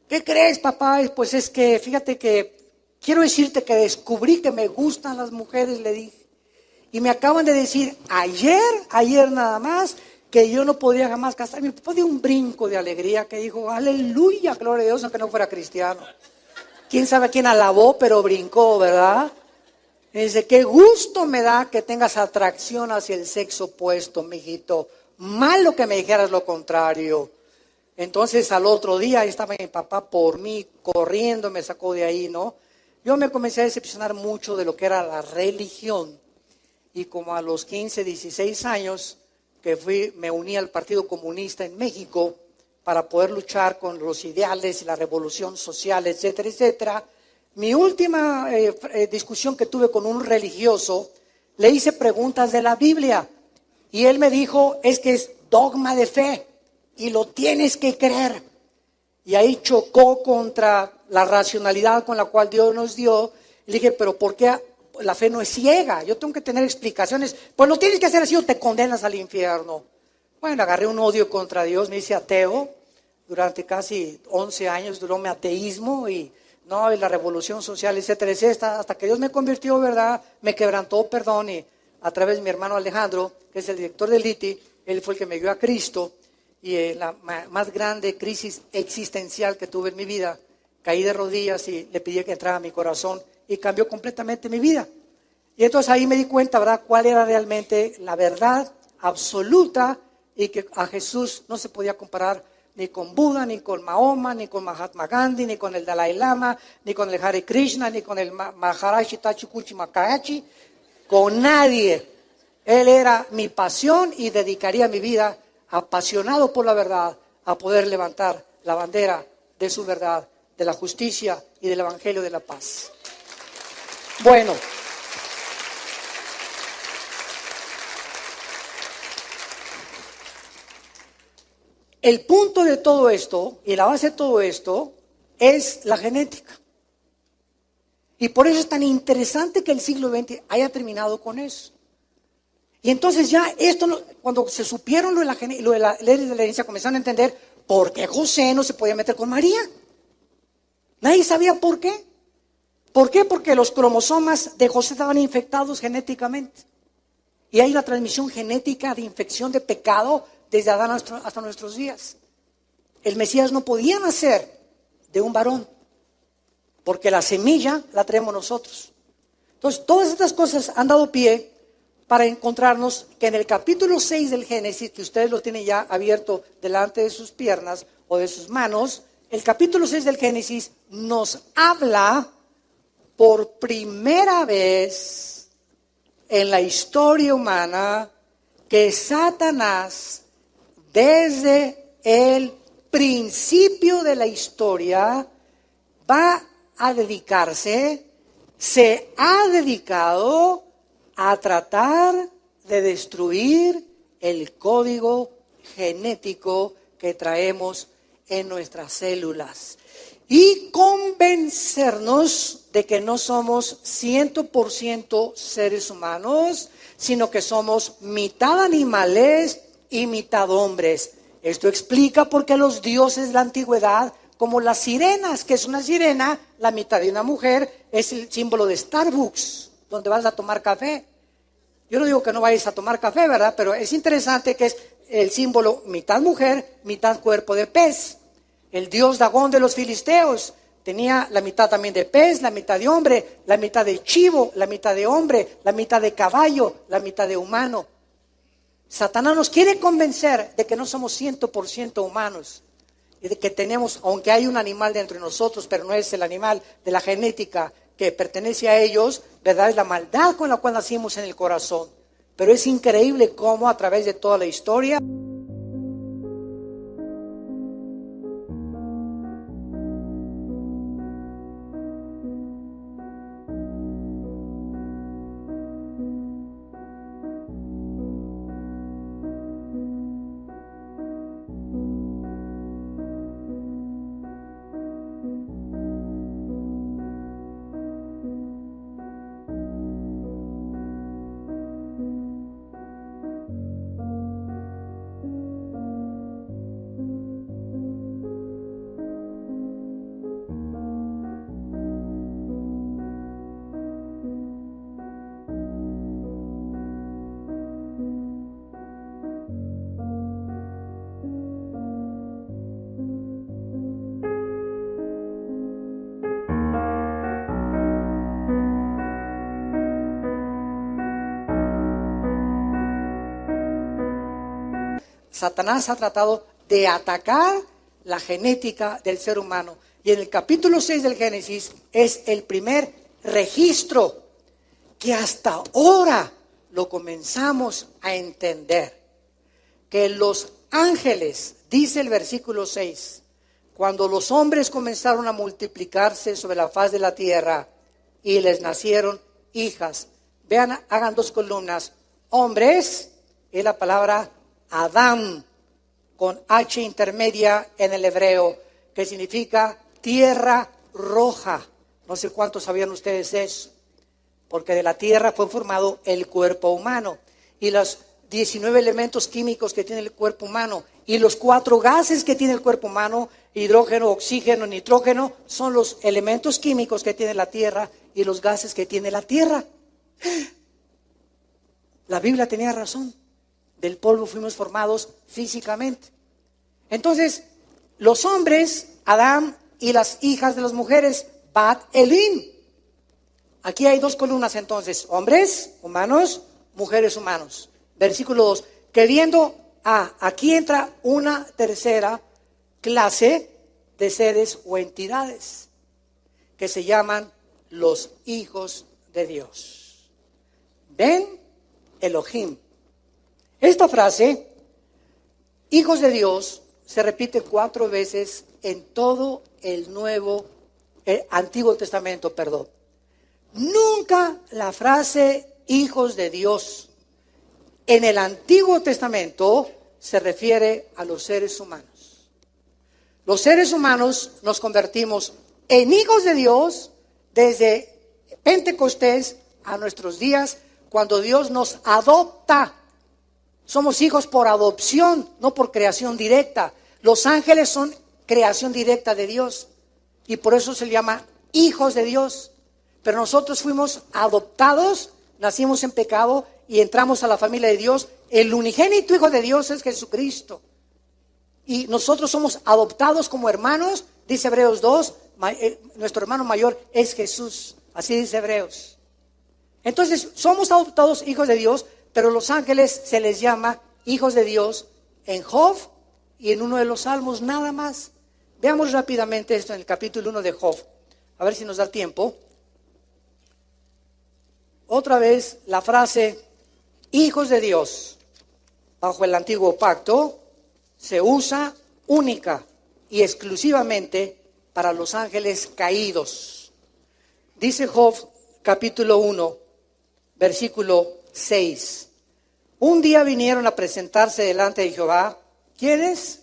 ¿Qué crees, papá? Pues es que, fíjate que quiero decirte que descubrí que me gustan las mujeres, le dije. Y me acaban de decir ayer nada más, que yo no podía jamás casar. Mi papá dio un brinco de alegría que dijo, aleluya, gloria a Dios, aunque no fuera cristiano. Quién sabe quién alabó, pero brincó, ¿verdad? Y dice, qué gusto me da que tengas atracción hacia el sexo opuesto, mijito. Malo que me dijeras lo contrario. Entonces al otro día ahí estaba mi papá por mí, corriendo, me sacó de ahí, ¿no? Yo me comencé a decepcionar mucho de lo que era la religión. Y como a los 15, 16 años que me uní al Partido Comunista en México para poder luchar con los ideales y la revolución social, etcétera, etcétera. Mi última discusión que tuve con un religioso, le hice preguntas de la Biblia y él me dijo, es que es dogma de fe y lo tienes que creer. Y ahí chocó contra la racionalidad con la cual Dios nos dio. Le dije, pero ¿por qué la fe no es ciega? Yo tengo que tener explicaciones. Pues lo tienes que hacer así o te condenas al infierno. Bueno, agarré un odio contra Dios, me hice ateo. Durante casi 11 años duró mi ateísmo y la revolución social, etcétera, etcétera, hasta que Dios me convirtió, ¿verdad? Me quebrantó, perdón, y a través de mi hermano Alejandro, que es el director del ITI, él fue el que me dio a Cristo. Y la más grande crisis existencial que tuve en mi vida, caí de rodillas y le pedí que entrara a mi corazón y cambió completamente mi vida. Y entonces ahí me di cuenta, ¿verdad?, cuál era realmente la verdad absoluta y que a Jesús no se podía comparar ni con Buda, ni con Mahoma, ni con Mahatma Gandhi, ni con el Dalai Lama, ni con el Hare Krishna, ni con el Maharaji Tachukuchi Makayachi, con nadie. Él era mi pasión y dedicaría mi vida apasionado por la verdad, a poder levantar la bandera de su verdad, de la justicia y del evangelio de la paz. Bueno, el punto de todo esto y la base de todo esto es la genética. Y por eso es tan interesante que el siglo XX haya terminado con eso. Y entonces ya esto, cuando se supieron lo de la ley de la herencia, comenzaron a entender por qué José no se podía meter con María. Nadie sabía por qué. ¿Por qué? Porque los cromosomas de José estaban infectados genéticamente. Y hay una transmisión genética de infección de pecado desde Adán hasta nuestros días. El Mesías no podía nacer de un varón, porque la semilla la traemos nosotros. Entonces, todas estas cosas han dado pie para encontrarnos que en el capítulo 6 del Génesis, que ustedes lo tienen ya abierto delante de sus piernas o de sus manos, el capítulo 6 del Génesis nos habla por primera vez en la historia humana que Satanás, desde el principio de la historia, se ha dedicado a tratar de destruir el código genético que traemos en nuestras células y convencernos de que no somos 100% seres humanos, sino que somos mitad animales y mitad hombres. Esto explica por qué los dioses de la antigüedad, como las sirenas, que es una sirena, la mitad de una mujer, es el símbolo de Starbucks, donde vas a tomar café. Yo no digo que no vayas a tomar café, ¿verdad? Pero es interesante que es el símbolo mitad mujer, mitad cuerpo de pez. El dios Dagón de los filisteos tenía la mitad también de pez, la mitad de hombre, la mitad de chivo, la mitad de hombre, la mitad de caballo, la mitad de humano. Satanás nos quiere convencer de que no somos 100% humanos y de que tenemos, aunque hay un animal dentro de nosotros, pero no es el animal de la genética que pertenece a ellos, ¿verdad? Es la maldad con la cual nacimos en el corazón. Pero es increíble cómo a través de toda la historia Satanás ha tratado de atacar la genética del ser humano. Y en el capítulo 6 del Génesis es el primer registro que hasta ahora lo comenzamos a entender. Que los ángeles, dice el versículo 6, cuando los hombres comenzaron a multiplicarse sobre la faz de la tierra y les nacieron hijas. Vean, hagan 2 columnas. Hombres es la palabra Adán, con H intermedia en el hebreo, que significa tierra roja. No sé cuántos sabían ustedes eso, porque de la tierra fue formado el cuerpo humano. Y los 19 elementos químicos que tiene el cuerpo humano y los 4 gases que tiene el cuerpo humano, hidrógeno, oxígeno, nitrógeno, son los elementos químicos que tiene la tierra y los gases que tiene la tierra. La Biblia tenía razón. Del polvo fuimos formados físicamente. Entonces, los hombres, Adán, y las hijas de las mujeres, Bat Elim. Aquí hay 2 columnas entonces, hombres, humanos, mujeres, humanos. Versículo 2, que viendo, aquí entra una tercera clase de seres o entidades, que se llaman los hijos de Dios. ¿Ven? Elohim. Esta frase, hijos de Dios, se repite 4 veces en todo el Antiguo Testamento, perdón. Nunca la frase hijos de Dios en el Antiguo Testamento se refiere a los seres humanos. Los seres humanos nos convertimos en hijos de Dios desde Pentecostés a nuestros días, cuando Dios nos adopta. Somos hijos por adopción, no por creación directa. Los ángeles son creación directa de Dios y por eso se le llama hijos de Dios. Pero nosotros fuimos adoptados, nacimos en pecado y entramos a la familia de Dios. El unigénito Hijo de Dios es Jesucristo. Y nosotros somos adoptados como hermanos, dice Hebreos 2, nuestro hermano mayor es Jesús. Así dice Hebreos. Entonces, somos adoptados hijos de Dios, pero los ángeles se les llama hijos de Dios en Job y en uno de los salmos nada más. Veamos rápidamente esto en el capítulo 1 de Job. A ver si nos da tiempo. Otra vez la frase hijos de Dios bajo el antiguo pacto se usa única y exclusivamente para los ángeles caídos. Dice Job capítulo 1, versículo 6. Un día vinieron a presentarse delante de Jehová. ¿Quiénes?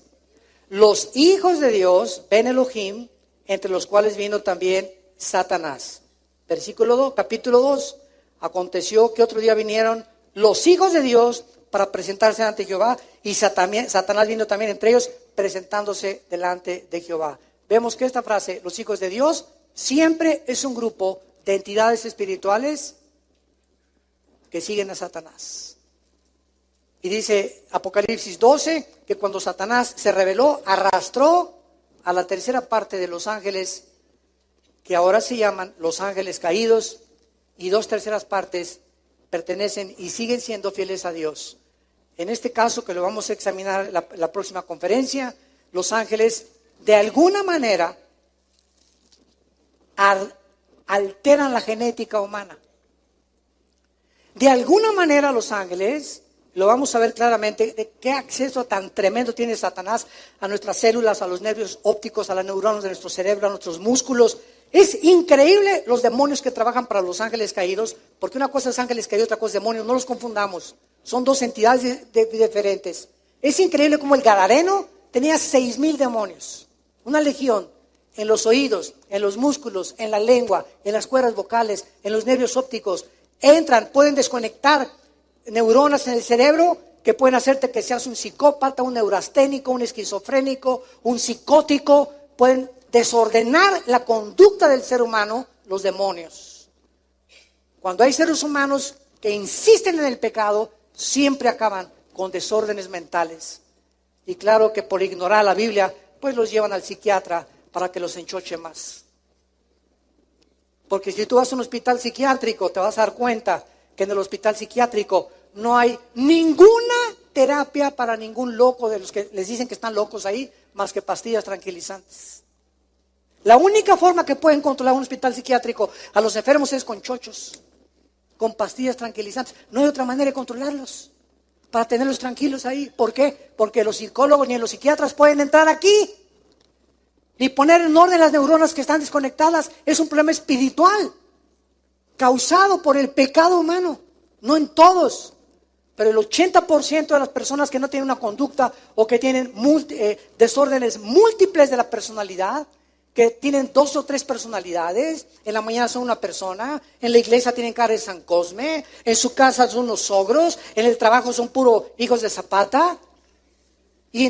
Los hijos de Dios, Ben Elohim, entre los cuales vino también Satanás. Versículo 2, capítulo 2. Aconteció que otro día vinieron los hijos de Dios para presentarse ante Jehová y Satanás vino también entre ellos presentándose delante de Jehová. Vemos que esta frase, los hijos de Dios, siempre es un grupo de entidades espirituales que siguen a Satanás. Y dice Apocalipsis 12 que cuando Satanás se rebeló, arrastró a la tercera parte de los ángeles, que ahora se llaman los ángeles caídos, y 2/3 partes pertenecen y siguen siendo fieles a Dios. En este caso, que lo vamos a examinar la próxima conferencia, los ángeles de alguna manera alteran la genética humana. De alguna manera los ángeles, lo vamos a ver claramente, de qué acceso tan tremendo tiene Satanás a nuestras células, a los nervios ópticos, a las neuronas de nuestro cerebro, a nuestros músculos. Es increíble los demonios que trabajan para los ángeles caídos, porque una cosa es ángeles caídos, otra cosa es demonios, no los confundamos. Son 2 entidades diferentes. Es increíble como el Gadareno tenía 6,000 demonios, una legión, en los oídos, en los músculos, en la lengua, en las cuerdas vocales, en los nervios ópticos. Entran, pueden desconectar neuronas en el cerebro que pueden hacerte que seas un psicópata, un neurasténico, un esquizofrénico, un psicótico. Pueden desordenar la conducta del ser humano, los demonios. Cuando hay seres humanos que insisten en el pecado, siempre acaban con desórdenes mentales. Y claro que por ignorar la Biblia, pues los llevan al psiquiatra para que los enchoche más. Porque si tú vas a un hospital psiquiátrico, te vas a dar cuenta que en el hospital psiquiátrico no hay ninguna terapia para ningún loco de los que les dicen que están locos ahí, más que pastillas tranquilizantes. La única forma que pueden controlar un hospital psiquiátrico a los enfermos es con chochos, con pastillas tranquilizantes. No hay otra manera de controlarlos, para tenerlos tranquilos ahí. ¿Por qué? Porque los psicólogos ni los psiquiatras pueden entrar aquí, ni poner en orden las neuronas que están desconectadas. Es un problema espiritual, causado por el pecado humano. No en todos, pero el 80% de las personas que no tienen una conducta o que tienen desórdenes múltiples de la personalidad, que tienen 2 o 3 personalidades, en la mañana son una persona, en la iglesia tienen cara de San Cosme, en su casa son unos ogros, en el trabajo son puros hijos de Zapata, y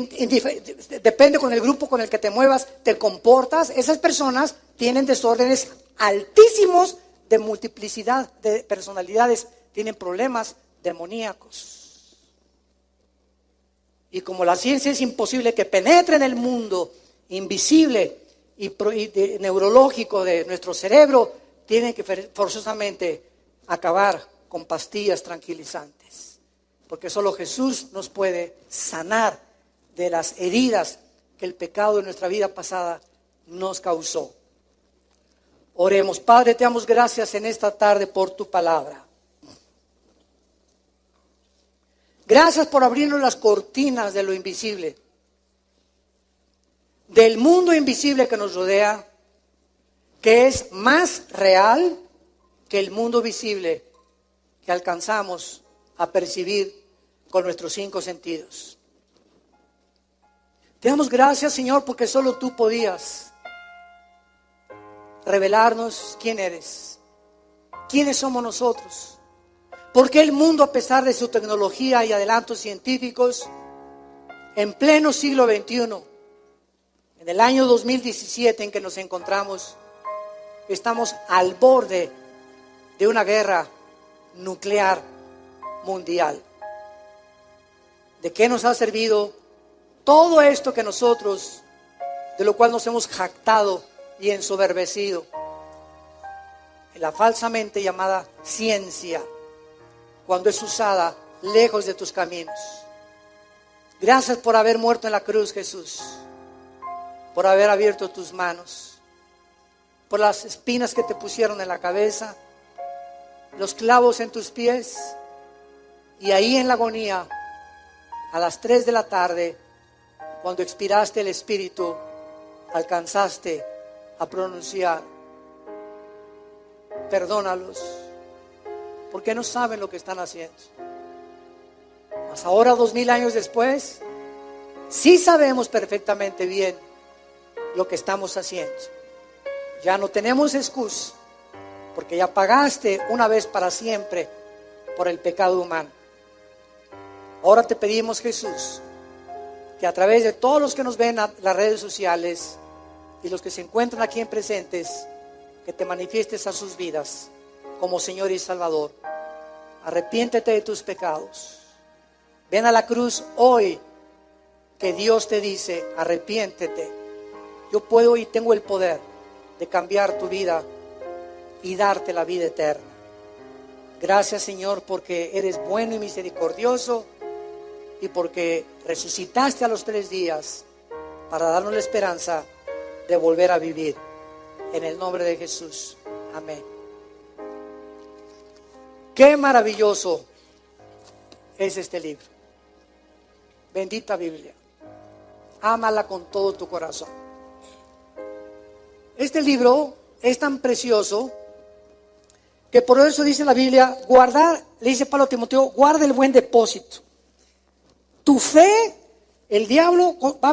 depende con el grupo con el que te muevas, te comportas. Esas personas tienen desórdenes altísimos de multiplicidad de personalidades, tienen problemas demoníacos. Y como la ciencia es imposible que penetre en el mundo invisible y neurológico de nuestro cerebro, tienen que forzosamente acabar con pastillas tranquilizantes, porque solo Jesús nos puede sanar de las heridas que el pecado de nuestra vida pasada nos causó. Oremos. Padre, te damos gracias en esta tarde por tu palabra. Gracias por abrirnos las cortinas de lo invisible, del mundo invisible que nos rodea, que es más real que el mundo visible que alcanzamos a percibir con nuestros 5 sentidos. Te damos gracias, Señor, porque solo tú podías revelarnos quién eres, quiénes somos nosotros, por qué el mundo, a pesar de su tecnología y adelantos científicos, en pleno siglo XXI, en el año 2017 en que nos encontramos, estamos al borde de una guerra nuclear mundial. ¿De qué nos ha servido todo esto que nosotros, de lo cual nos hemos jactado y ensoberbecido, en la falsamente llamada ciencia, cuando es usada lejos de tus caminos? Gracias por haber muerto en la cruz, Jesús, por haber abierto tus manos, por las espinas que te pusieron en la cabeza, los clavos en tus pies, y ahí en la agonía, a las 3 de la tarde, cuando expiraste el espíritu, alcanzaste a pronunciar: perdónalos, porque no saben lo que están haciendo. Mas ahora, 2000 años después, sí sabemos perfectamente bien lo que estamos haciendo. Ya no tenemos excusa, porque ya pagaste una vez para siempre por el pecado humano. Ahora te pedimos, Jesús, que a través de todos los que nos ven en las redes sociales y los que se encuentran aquí en presentes, que te manifiestes a sus vidas como Señor y Salvador. Arrepiéntete de tus pecados. Ven a la cruz hoy, que Dios te dice: arrepiéntete. Yo puedo y tengo el poder de cambiar tu vida y darte la vida eterna. Gracias, Señor, porque eres bueno y misericordioso, y porque resucitaste a los 3 días para darnos la esperanza de volver a vivir. En el nombre de Jesús. Amén. Qué maravilloso es este libro. Bendita Biblia. Ámala con todo tu corazón. Este libro es tan precioso que por eso dice la Biblia: guardar, le dice Pablo a Timoteo, guarda el buen depósito. Tu fe, el diablo va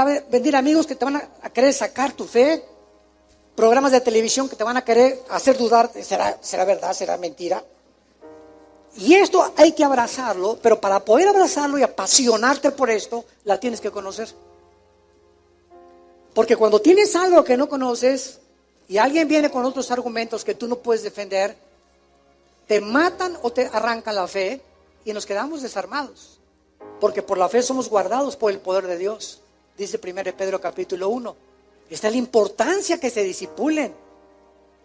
a venir amigos que te van a querer sacar tu fe, programas de televisión que te van a querer hacer dudar, ¿será verdad, será mentira? Y esto hay que abrazarlo, pero para poder abrazarlo y apasionarte por esto, la tienes que conocer. Porque cuando tienes algo que no conoces y alguien viene con otros argumentos que tú no puedes defender, te matan o te arrancan la fe y nos quedamos desarmados. Porque por la fe somos guardados por el poder de Dios. Dice 1 Pedro capítulo 1. Está la importancia que se disipulen,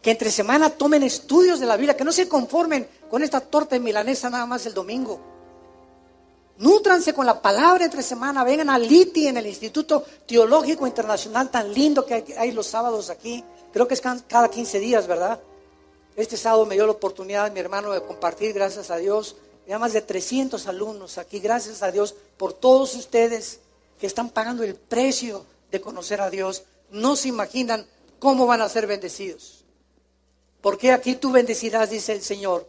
que entre semana tomen estudios de la Biblia, que no se conformen con esta torta de milanesa nada más el domingo. Nútranse con la palabra entre semana. Vengan a Liti en el Instituto Teológico Internacional tan lindo que hay los sábados aquí. Creo que es cada 15 días, ¿verdad? Este sábado me dio la oportunidad mi hermano de compartir, gracias a Dios. Ya más de 300 alumnos aquí, gracias a Dios por todos ustedes que están pagando el precio de conocer a Dios. No se imaginan cómo van a ser bendecidos. Porque aquí tú bendecirás, dice el Señor.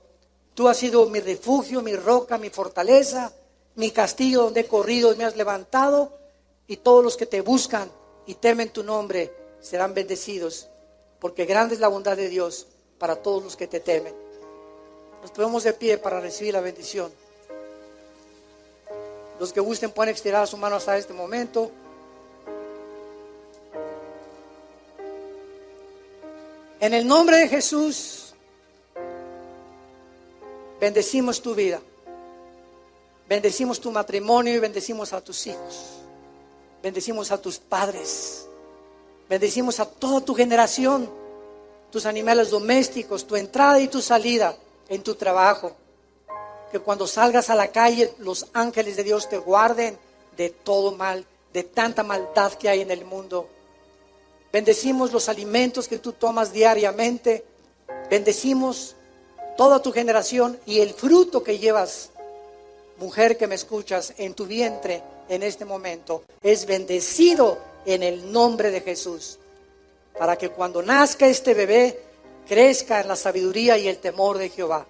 Tú has sido mi refugio, mi roca, mi fortaleza, mi castillo donde he corrido y me has levantado. Y todos los que te buscan y temen tu nombre serán bendecidos. Porque grande es la bondad de Dios para todos los que te temen. Nos ponemos de pie para recibir la bendición. Los que gusten pueden estirar sus manos hasta este momento. En el nombre de Jesús, bendecimos tu vida. Bendecimos tu matrimonio y bendecimos a tus hijos. Bendecimos a tus padres. Bendecimos a toda tu generación, tus animales domésticos, tu entrada y tu salida en tu trabajo. Que cuando salgas a la calle, los ángeles de Dios te guarden de todo mal, de tanta maldad que hay en el mundo. Bendecimos los alimentos que tú tomas diariamente. Bendecimos toda tu generación y el fruto que llevas, mujer que me escuchas, en tu vientre en este momento. Es bendecido en el nombre de Jesús. Para que cuando nazca este bebé, crezca en la sabiduría y el temor de Jehová.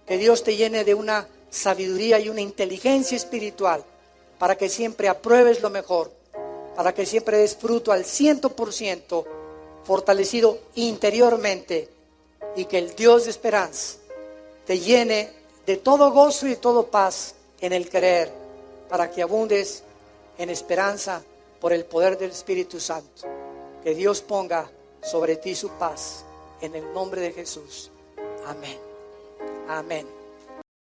Que Dios te llene de una sabiduría y una inteligencia espiritual. Para que siempre apruebes lo mejor. Para que siempre des fruto al 100%, fortalecido interiormente, y que el Dios de esperanza te llene de todo gozo y todo paz en el creer, para que abundes en esperanza por el poder del Espíritu Santo. Que Dios ponga sobre ti su paz en el nombre de Jesús. Amén. Amén.